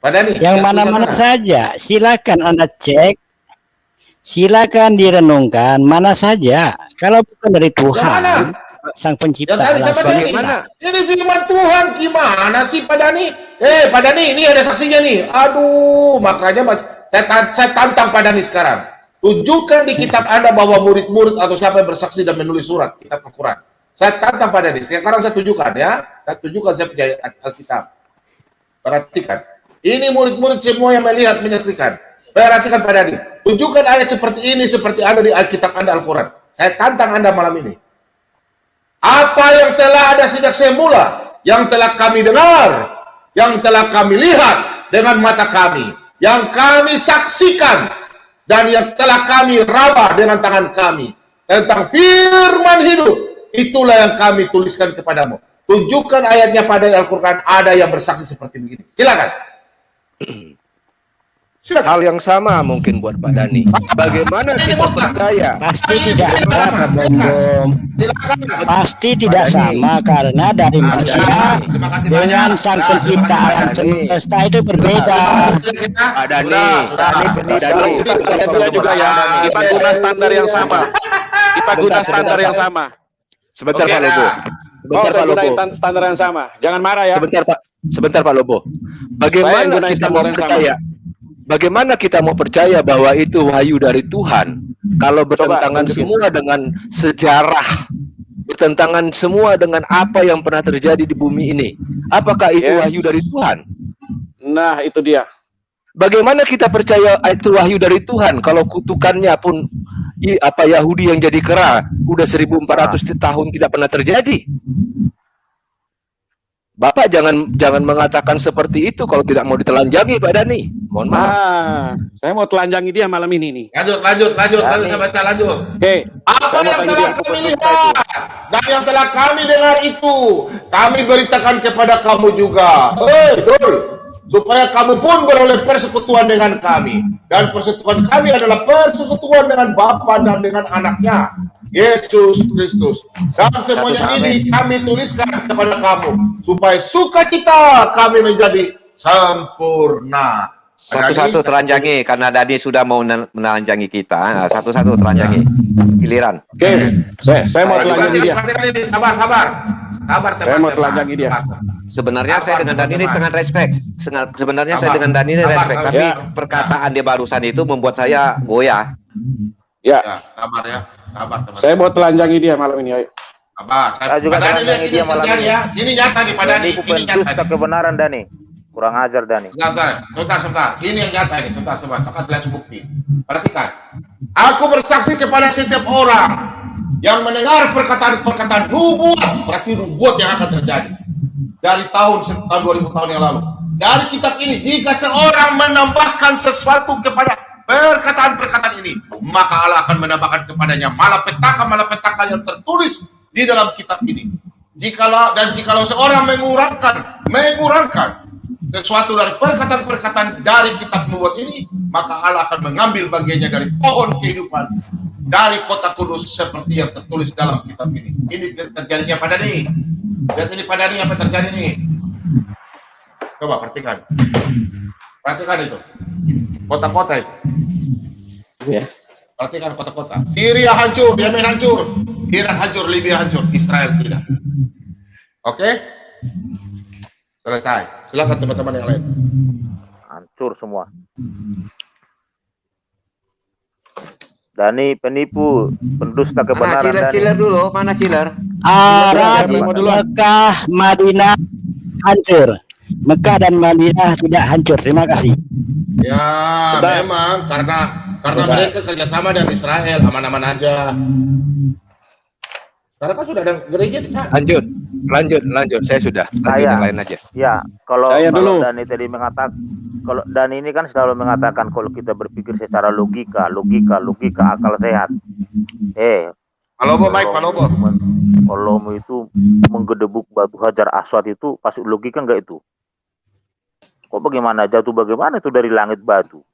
Pak Dani. Yang mana-mana saja, silakan Anda cek, silakan direnungkan mana saja. Kalau bukan dari Yang mana? Tuhan, sang pencipta Yang tadi alam siapa tadi? semesta. Ini firman Tuhan. Gimana sih Pak Dani? Pak Dani, ini ada saksinya nih. Aduh, makanya saya tantang Pak Dani sekarang. Tunjukkan di kitab Anda bahwa murid-murid atau siapa yang bersaksi dan menulis surat kitab Al-Quran. Saya tantang Pak Dani. Sekarang saya tunjukkan ya. Saya tunjukkan saya punya Alkitab. Perhatikan. Ini murid-murid semua yang melihat, menyaksikan. Perhatikan Pak Dani. Tunjukkan ayat seperti ini, seperti ada di Alkitab Anda Al-Quran. Saya tantang Anda malam ini. Apa yang telah ada sejak semula, yang telah kami dengar, yang telah kami lihat dengan mata kami, yang kami saksikan, dan yang telah kami raba dengan tangan kami, tentang firman hidup, itulah yang kami tuliskan kepadamu. Tunjukkan ayatnya pada Al-Quran, ada yang bersaksi seperti begini. Silakan. Hal yang sama mungkin buat Pak Dani. Bagaimana kita percaya? Pasti tidak ada Pak Bombom. Pasti tidak sama karena dari manusia dengan sang pencipta alam semesta itu berbeda. Pak Dani, juga ya, kita guna standar yang sama. Kita guna standar yang sama. Sebentar Oke, Pak Lobo. Mau Sebentar saya Pak Lobo. gunain standar yang sama. Jangan marah ya. Sebentar Pak Lobo. Saya Bagaimana gunain kita mau standar yang sama. percaya? Bagaimana kita mau percaya bahwa itu wahyu dari Tuhan kalau bertentangan tunjukin. semua dengan sejarah, bertentangan semua dengan apa yang pernah terjadi di bumi ini? Apakah itu Yes. wahyu dari Tuhan? Nah, itu dia. Bagaimana kita percaya itu wahyu dari Tuhan kalau kutukannya pun Yahudi yang jadi kera udah 1400 tahun tidak pernah terjadi? Bapak jangan mengatakan seperti itu kalau tidak mau ditelanjangi Pak Dhani. Mohon maaf. Saya mau telanjangi dia malam ini nih. Lanjut, saya baca lanjut. Oke. Apa Saya mau yang tanya telah dia, kami lihat dan yang telah kami dengar itu, kami beritakan kepada kamu juga. Dul, supaya kamu pun beroleh persekutuan dengan kami. Dan persekutuan kami adalah persekutuan dengan Bapa dan dengan anaknya, Yesus Kristus. Dan semuanya ini kami tuliskan kepada kamu, supaya sukacita kami menjadi sempurna. Satu-satu telanjangi karena Dani sudah mau menelanjangi kita. Nah, satu-satu telanjangi. Giliran. Oke, saya mau telanjangi dia. Sabar. Saya mau telanjangi dia. Sebenarnya saya dengan Dani ini sangat respect. Sebenarnya saya dengan Dani ini respect. Tapi perkataan dia barusan itu membuat saya goyah. Ya. Sabar ya. Sabar. Saya mau telanjangi dia malam ini. Ayo. Saya juga telanjangi dia malam ini. Ini nyata nih Pak Dhani. Ini nyata. Kebenaran Dhani. Kurang ajar Dhani. Sebentar. Ini yang nyata ini. Sebentar. Saya kasih bukti. Perhatikan. Aku bersaksi kepada setiap orang yang mendengar perkataan-perkataan nubuat. Berarti nubuat yang akan terjadi dari tahun 2000 tahun yang lalu. Dari kitab ini, jika seorang menambahkan sesuatu kepada perkataan-perkataan ini, maka Allah akan menambahkan kepadanya malapetaka yang tertulis di dalam kitab ini. Jikalau seorang mengurangkan sesuatu dari perkataan-perkataan dari kitab nubuat ini, maka Allah akan mengambil bagiannya dari pohon kehidupan, dari kota kudus seperti yang tertulis dalam kitab ini. Ini terjadinya pada nih. Lihat ini pada nih apa terjadi nih. Coba perhatikan. Perhatikan itu. Kota-kota itu. Ya. Perhatikan kota-kota. Syria hancur, Yemen hancur, Irak hancur, Libya hancur, Israel tidak. Oke? Selesai. Silakan teman-teman yang lain. Hancur semua. Dhani penipu, pendusta kebenaran. Mana chiller dulu? Mana chiller? Arab, Mekah, Madinah hancur. Mekah dan Madinah tidak hancur. Terima kasih. Ya, memang karena mereka kerjasama dengan Israel, aman-aman aja. Karena kan sudah ada gereja di sana. Lanjut. Saya sudah. Yang lain aja. Ya, kalau Dhani tadi mengatakan, kalau Dhani ini kan selalu mengatakan kalau kita berpikir secara logika, akal sehat. Kalau itu menggedebuk batu Hajar Aswad itu pasti logika enggak itu? Kok bagaimana itu dari langit batu?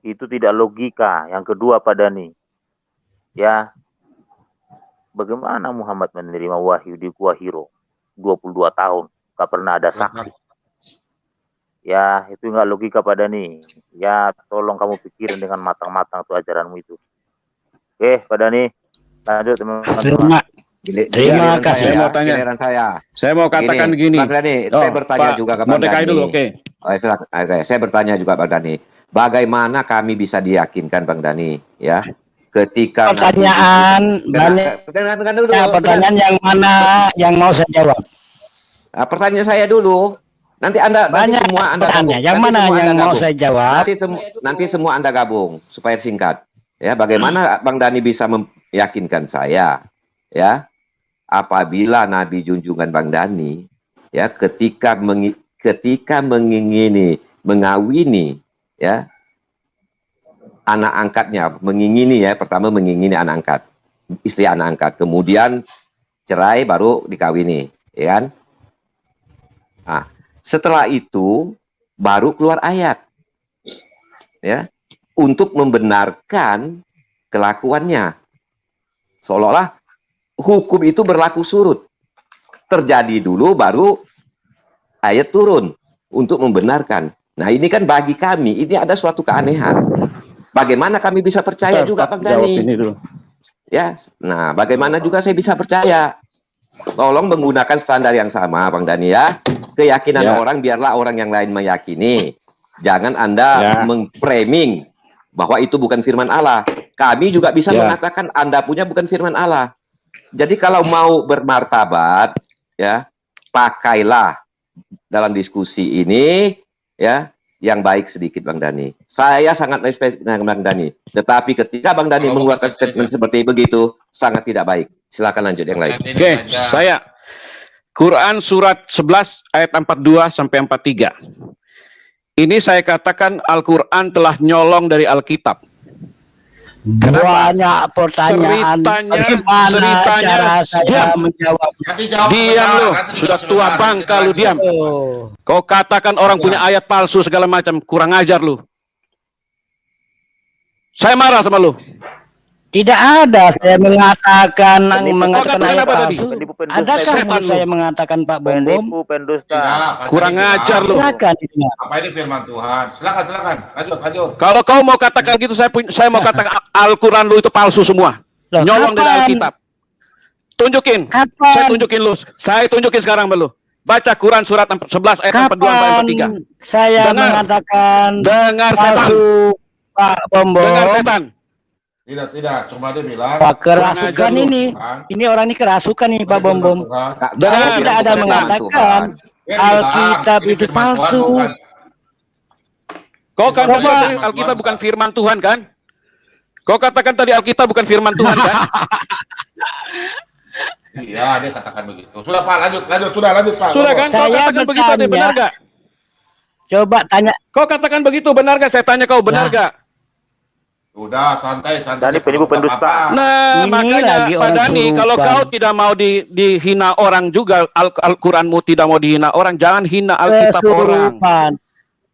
Itu tidak logika. Yang kedua Pak Dhani, ya, bagaimana Muhammad menerima wahyu di Gua Hiro 22 tahun, gak pernah ada saksi. Ya, itu enggak logika Pak Dhani. Ya, tolong kamu pikirin dengan matang-matang tuh ajaranmu itu. Oke, Pak Dhani, lanjut teman-teman. Terima kasih. Saya mau tanya. Saya mau katakan begini. Bang Dhani, saya bertanya juga ke Bang Dhani. Dulu, oke. Saya bertanya juga Bang Dhani. Bagaimana kami bisa diyakinkan Bang Dhani, ya? Ketika pertanyaan pertanyaan yang mana yang mau saya jawab? Pertanyaan saya dulu. Nanti semua Anda gabung. Yang mana yang mau saya jawab? Nanti semua Anda gabung supaya singkat. Ya, bagaimana Bang Dhani bisa meyakinkan saya, ya, apabila Nabi junjungan Bang Dhani, ya, ketika mengingini mengawini, ya, anak angkatnya, pertama mengingini anak angkat, istri anak angkat, kemudian cerai baru dikawini, ya kan? Nah, setelah itu baru keluar ayat, ya, untuk membenarkan kelakuannya, seolah-olah hukum itu berlaku surut, terjadi dulu baru ayat turun untuk membenarkan. Nah, ini kan bagi kami ini ada suatu keanehan. Bagaimana kami bisa percaya juga Bang Dhani? Ya, nah bagaimana juga saya bisa percaya? Tolong menggunakan standar yang sama, Bang Dani ya. Keyakinan Ya. orang biarlah orang yang lain meyakini. Jangan Anda Ya. mengframing bahwa itu bukan firman Allah. Kami juga bisa Ya. mengatakan Anda punya bukan firman Allah. Jadi kalau mau bermartabat, ya, pakailah dalam diskusi ini, ya, yang baik sedikit, Bang Dani. Saya sangat respect dengan Bang Dani. Tetapi ketika Bang Dani mengeluarkan statement seperti begitu, sangat tidak baik. Silakan lanjut yang lain. Oke, saya Quran surat 11 ayat 42 sampai 43. Ini saya katakan Al-Quran telah nyolong dari Alkitab. Banyak pertanyaan. Bagaimana ceritanya, cara saya diam. menjawabnya? Diam lu, sudah tua bangka lu, diam. Kau katakan orang punya ayat palsu segala macam, kurang ajar lu. Saya marah sama lu. Tidak ada saya mengatakan katakan ayat apa tadi? palsu. Adakah menurut saya mengatakan Pak Bom Bom? Kurang ajar lu. Silakan. Apa ini firman Tuhan? Silakan. Lanjut. Kalau kau mau katakan gitu, saya mau katakan Al-Quran lu itu palsu semua. Loh, Nyolong dari kapan? Alkitab. Tunjukin. Kapan? Saya tunjukin lu. Saya tunjukin sekarang lu. Baca Quran surat 11 ayat 42 sampai 43. Saya Dengar. mengatakan Dengar setan. palsu, Pak Bom Bom. Dengar setan. Tidak. Cuma dia bilang. Pak kerasukan ini. Ini orang ini kerasukan nih Pak Bom Bom. Dengar. Tidak ada Setan. mengatakan Alkitab itu palsu. Kau katakan tadi Alkitab bukan firman Tuhan kan? Kau katakan tadi Alkitab bukan firman Tuhan kan? Iya, dia katakan begitu. Sudah Pak, lanjut. Sudah lanjut Pak. Sudah kan? Kau Saya katakan begitu tadi, bertanya. benar gak? Coba tanya. Kau katakan begitu, benar gak? Saya tanya kau, benar gak? Sudah santai. Dani penipu pendusta. Nah, Ini makanya lagi Pak orang Dani, kalau surupan. kau tidak mau dihina orang juga, Al-Quranmu tidak mau dihina orang, jangan hina Alkitab orang. Kesurupan.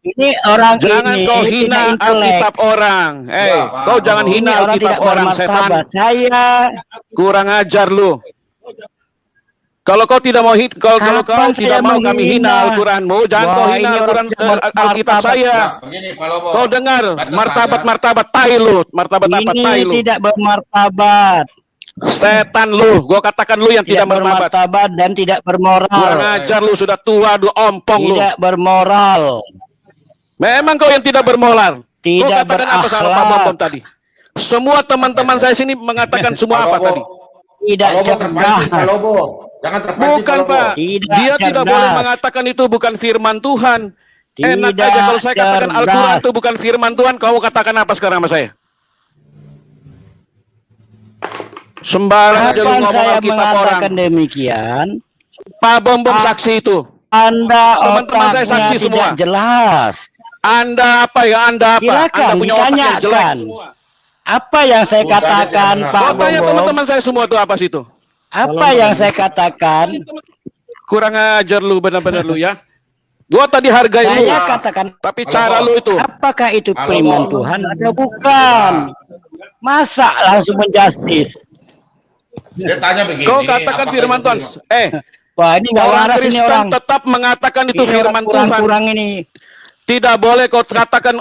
Ini orang Jangan ini kau tidak hina intelek. Alkitab orang. Kau jangan Ini hina orang Alkitab tidak orang, setan. bermartabat. Saya Kurang ajar lu. Kalau kau tidak mau kalau kau Kapan tidak saya mau kami menghina? hina Al-Quranmu, jangan Wah, kau ini hina orang Al-Quran tidak Alkitab bermartabat. saya. Begini Pak Lobo. Kau dengar Baca martabat tai lu, martabat apa tai ini lu? tidak bermartabat. Setan lu, gua katakan lu yang tidak bermartabat. bermartabat dan tidak bermoral. Kurang ajar lu, sudah tua, lu ompong lu. Tidak bermoral. Memang kau yang tidak bermoral. Kau Tidak katakan apa sama Pak Bom Bom tadi? Semua teman-teman saya sini mengatakan semua apa tadi? Tidak Pak Lobo terpancing, Pak cerdas. Lobo. Jangan terpancing. Bukan Pak Lobo. Pak, Tidak dia tidak cerdas. boleh mengatakan itu bukan firman Tuhan. Enak Tidak aja kalau saya katakan cerdas. Al-Quran itu bukan firman Tuhan, kau katakan apa sekarang sama saya? Sembarang aja lu Kapan ngomong saya Alkitab orang. mengatakan demikian? Pak Bom Bom saksi itu. Anda Teman-teman saya otaknya saksi semua. tidak jelas. Anda apa ya? Anda apa? Silakan Anda punya otak yang jelek. ditanyakan. Apa yang saya katakan, Pak Kau tanya Bom Bom? teman-teman saya semua tuh apa situ? Apa yang saya katakan? Kurang ajar lu, benar-benar lu ya. Gua tadi hargai lu, Saya katakan, tapi cara lu itu. apakah itu Halo, firman Bom. Tuhan atau bukan? Masa langsung menjustis? Dia tanya begini. Kau katakan apakah firman itu Tuhan. Wah, ini nggak Orang waras ini Kristen orang. tetap mengatakan itu Ini orang firman Tuhan. kurang-kurang ini. Tidak boleh kau katakan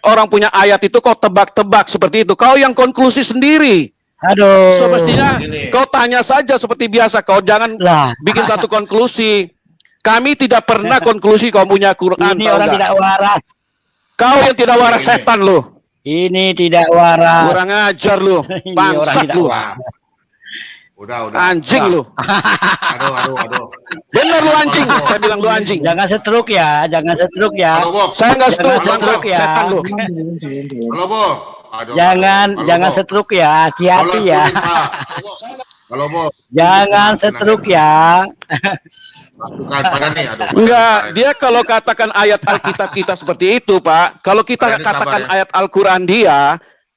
orang punya ayat itu kau tebak-tebak seperti itu. Kau yang konklusi sendiri. Aduh. Semestinya kau tanya saja seperti biasa. Kau jangan Lah. bikin satu konklusi. Kami tidak pernah konklusi kau punya Quran. Ini tahu orang nggak? tidak waras. Kau yang tidak waras, setan lu. Ini tidak waras. Kurang ajar lu. Ini orang Bangsat tidak lu. waras. Udah. Anjing lu. Aduh. Bener lu anjing. Saya bilang lu anjing. Jangan setruk ya, jangan setruk ya. Halo, Bob. Saya nggak Jangan setuju, setruk ya. setan lu. Halo, Bo. Aduh. Jangan Halo, jangan Bo. setruk ya, hati-hati ya. Halo, Bo. Jangan setruk ya. Bukan pada nih, aduh. Enggak, dia kalau katakan ayat Alkitab kita seperti itu, Pak. Kalau kita Pak, ini katakan sabar ya. ayat Al-Quran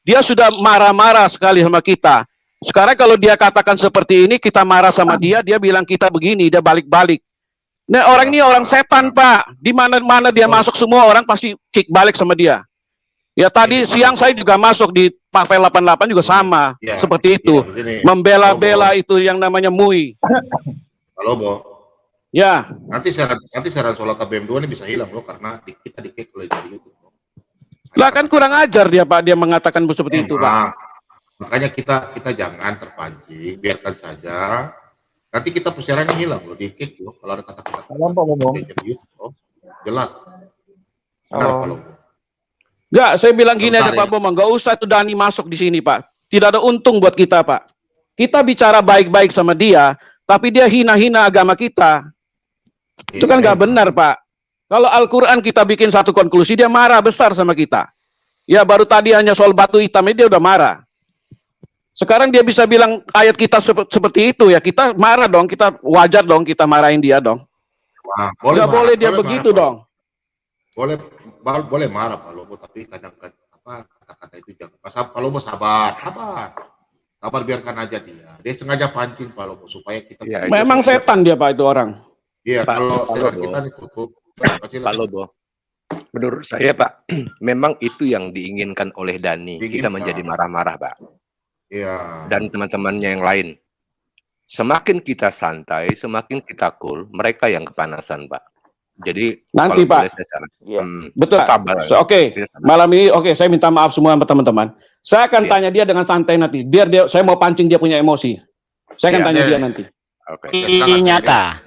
dia sudah marah-marah sekali sama kita. Sekarang kalau dia katakan seperti ini, kita marah sama dia bilang kita begini, dia balik-balik. Nah, orang ini orang setan, Pak. Di mana-mana dia masuk, semua orang pasti kick balik sama dia. Ya tadi siang saya juga masuk di Pavel 88 juga sama, Ya, seperti itu. begini. Membela-bela itu yang namanya MUI. Halo, Bo. Ya. Nanti siaran sholat KBM2 ini bisa hilang loh karena kita di-kick oleh dari YouTube. Lah kan kurang ajar dia, Pak. Dia mengatakan seperti itu, Pak. Makanya kita jangan terpancing, biarkan saja Nanti kita persiarannya hilang loh, di kick loh kalau ada kata-kata. Salam Pak Bombom. Jelas. Benar Pak Lobo. Enggak, saya bilang gini aja Bentar, Pak Bomong, nggak usah tuh Dani masuk di sini Pak. Tidak ada untung buat kita Pak. Kita bicara baik-baik sama dia, tapi dia hina-hina agama kita. Itu kan nggak benar Pak. Kalau Al-Quran kita bikin satu konklusi, dia marah besar sama kita. Ya baru tadi hanya soal batu hitam ini dia udah marah. Sekarang dia bisa bilang ayat kita seperti itu ya, kita marah dong, kita wajar dong kita marahin dia dong. Wah, Nggak boleh dia boleh begitu marah, dong. Boleh marah Pak Lobo, tapi kadang-kadang kata-kata itu jangan. Pak Lobo sabar. Sabar, biarkan aja dia. Dia sengaja pancing Pak Lobo supaya kita. Ya, Memang setan dia Pak itu orang. Iya, kalau Pak setan Lobo. kita ditutup. Pak Lobo, menurut saya Pak, memang itu yang diinginkan oleh Dani. Kita menjadi marah-marah Pak. Iya. Dan teman-temannya yang lain. Semakin kita santai, semakin kita cool, mereka yang kepanasan Pak. Jadi Nanti, kalau Pak. boleh saya saran, Betul. sabar. Oke, malam ini saya minta maaf semua sama teman-teman. Saya akan tanya dia dengan santai nanti. Biar dia, saya mau pancing dia punya emosi. Saya akan tanya dia nanti. Oke. Nyata.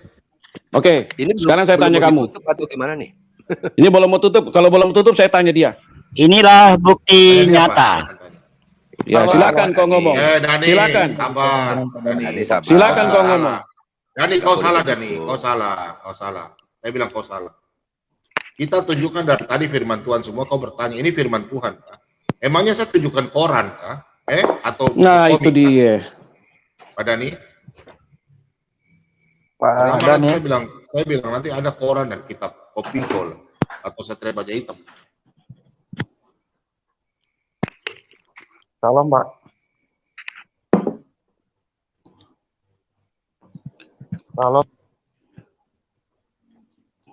Oke. Ini Sekarang saya tanya kamu. Tutup atau gimana nih? Ini belum mau tutup. Kalau belum tutup, saya tanya dia. Inilah bukti nyata. Ya, silakan kau ngomong. Dani, Silakan. sabar. Dani, Silakan kau ngomong. Dani, kau salah Dani, kau salah. Saya bilang kau salah. Kita tunjukkan dari tadi firman Tuhan semua. Kau bertanya, ini firman Tuhan kah? Emangnya saya tunjukkan koran kah? Atau Nah, komik, itu dia. Pak Dani? Pak Karena Dani. saya bilang nanti ada koran dan kitab kopi kol atau Satria Baja Hitam. Salam Pak. Salam.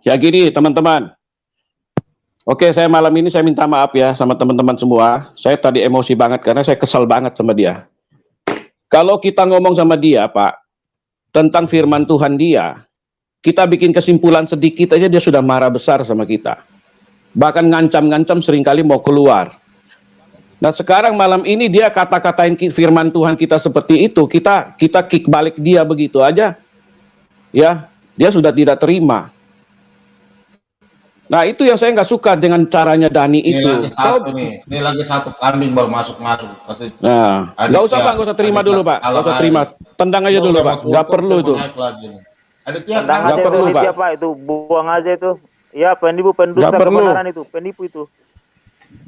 Ya gini teman-teman. Oke, saya malam ini saya minta maaf ya sama teman-teman semua. Saya tadi emosi banget karena saya kesal banget sama dia. Kalau kita ngomong sama dia, Pak, tentang firman Tuhan dia, kita bikin kesimpulan sedikit aja dia sudah marah besar sama kita. Bahkan ngancam-ngancam seringkali mau keluar. Nah sekarang malam ini dia kata-katain firman Tuhan kita seperti itu, kita kick balik dia begitu aja. Ya, dia sudah tidak terima. Nah itu yang saya nggak suka dengan caranya Dani itu. Ini lagi satu kambing baru masuk. Nah, nggak usah Pak, nggak usah terima dulu Pak, nggak usah terima, tendang aja dulu Pak, nggak perlu itu. Tendang Nggak aja perlu itu Pak. siapa itu, buang aja itu. Ya penipu pendusta Nggak perlu. kebenaran itu, penipu itu.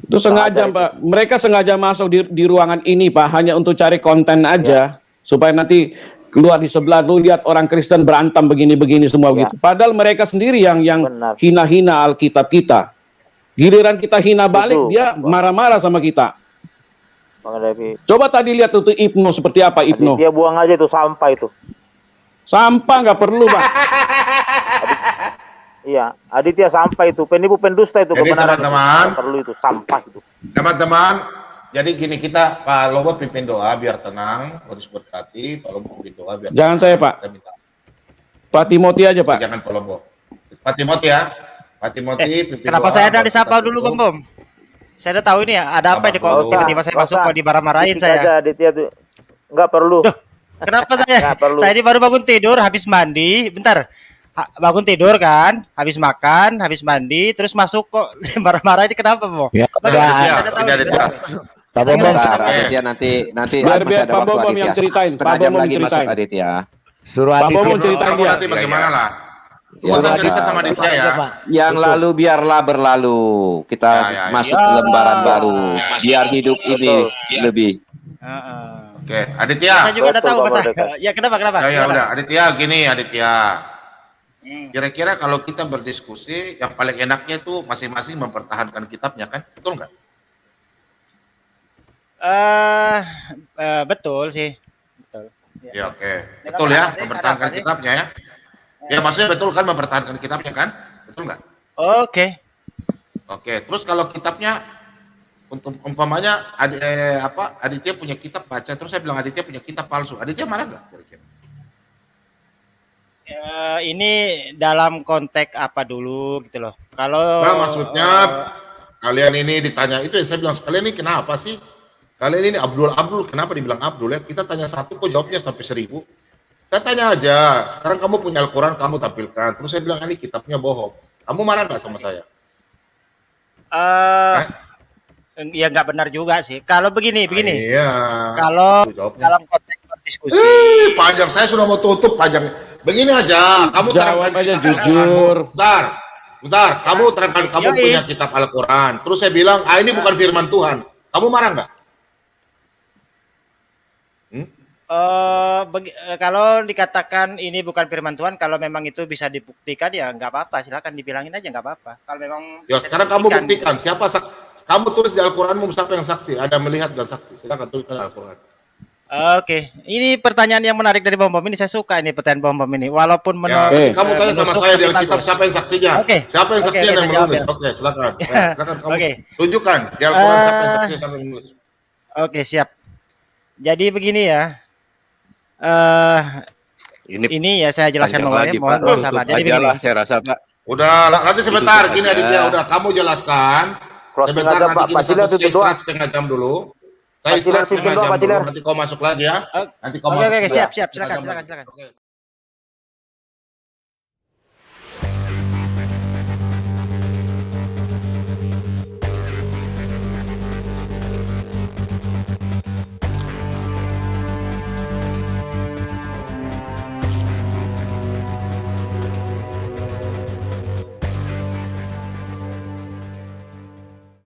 Itu sengaja Pak, mereka sengaja masuk di ruangan ini Pak, hanya untuk cari konten aja, supaya nanti keluar di sebelah lu lihat orang Kristen berantem begini-begini semua begitu. Padahal mereka sendiri yang hina-hina Alkitab kita. Giliran kita hina balik, dia marah-marah sama kita. Bang Devi. Coba tadi lihat tuh Ibnu seperti apa Ibnu. Dia buang aja itu sampah itu. Sampah nggak perlu Pak. Iya, Aditya sampah itu, penipu pendusta itu Jadi kebenaran. teman-teman, Itu. Perlu itu sampah itu. Teman-teman, jadi gini kita Pak Lobo pimpin doa biar tenang, harus berkati. Pak Lobo pimpin doa biar. Jangan saya Pak. Kita minta. Pak Timothy aja Pak. Jangan Pak Lobo. Pak Timothy ya. Pak Timothy pimpin Kenapa doa, saya ada baru disapa kita dulu tutup. Bang Bom? Saya udah tahu ini ya, ada apa ini kok tiba-tiba saya masuk kok dimarah-marahin Titik saya. aja Aditya tuh. Enggak perlu. Kenapa saya? Nggak perlu. Saya ini baru bangun tidur, habis mandi, bentar. Bangun tidur kan, habis makan, habis mandi, terus masuk kok marah-marah ini kenapa, Bang? Ya, Pak Bomom, Aditya nanti Biar masih ada Pak waktu Bomom yang Aditya. ceritain. Setengah Pak jam Bomom lagi masuk ceritain. Aditya. Suruh Pak Andi Bomom dulu. ceritain dia. Nanti bagaimana lah? Ya, Urusan sudah. kita sama Aditya ya. Yang lalu biarlah berlalu. Kita masuk ke lembaran baru. Biar hidup ini lebih. Oke, Aditya. Saya juga udah tahu masa. Ya kenapa? Ya udah, Aditya gini Aditya. Kira-kira kalau kita berdiskusi, yang paling enaknya itu masing-masing mempertahankan kitabnya kan, betul nggak? Betul sih. Betul. Ya oke, betul ya, mempertahankan kitabnya ya. Ya maksudnya betul kan mempertahankan kitabnya kan, betul nggak? Oke. Oke, terus kalau kitabnya untuk umpamanya Aditya punya kitab baca, terus saya bilang Aditya punya kitab palsu, Aditya marah nggak? Kira-kira? Ini dalam konteks apa dulu gitu loh. Kalau Nah, maksudnya kalian ini ditanya itu yang saya bilang sekalian ini kenapa sih? Kalian ini Abdul kenapa dibilang Abdul ya? Kita tanya satu kok jawabnya sampai 1000. Saya tanya aja, sekarang kamu punya Al-Quran, kamu tampilkan. Terus saya bilang, ini kitabnya bohong. Kamu marah nggak sama saya? Ya nggak benar juga sih. Kalau begini. Iya. Kalau Jawabnya. dalam konteks diskusi. Panjang, saya sudah mau tutup panjang. Begini aja, kamu Jawab terangkan aja kitab jujur. Al-Quran. Bentar, kamu terangkan kamu Yoi. punya kitab Al-Quran. Terus saya bilang, ini bukan firman Tuhan. Kamu marah nggak? Kalau dikatakan ini bukan firman Tuhan, kalau memang itu bisa dibuktikan ya nggak apa-apa, silakan dibilangin aja nggak apa-apa. Kalau memang Ya bisa sekarang kamu dibuktikan. buktikan siapa kamu tulis di Al-Quranmu siapa yang saksi, ada melihat dan saksi. Silakan tuliskan Al-Quran. Oke, ini pertanyaan yang menarik dari Bom Bom ini. Saya suka ini pertanyaan Bom Bom ini. Walaupun Ya, kamu tanya sama saya di Alkitab bagus. siapa yang saksinya. Oke. Siapa yang Oke, saksinya oke, yang saya jawab menulis. ya. Oke, silakan. Silakan kamu Oke. tunjukkan di Al-Quran siapa yang saksinya, siapa yang menulis. Oke, siap. Jadi begini ya. Ini ya saya jelaskan Panjang Bom Bom lagi, ya. Pak. Mohon Tutup sabar. Jadi aja lah, begini. saya rasa, Pak. Udah, nanti sebentar. Tutup Gini aja. Aditya, udah kamu jelaskan. Closing Sebentar aja, nanti Pak. kita Pak Ciler satu tutup doa. setengah jam dulu. Saya Pak Ciler istirahat setengah tutup doa, jam Pak dulu. Ciler. Nanti kau masuk lagi ya. Nanti kau Oke, masuk. oke, lagi. siap. Setengah Silakan, jam silakan, lagi. silakan. Oke.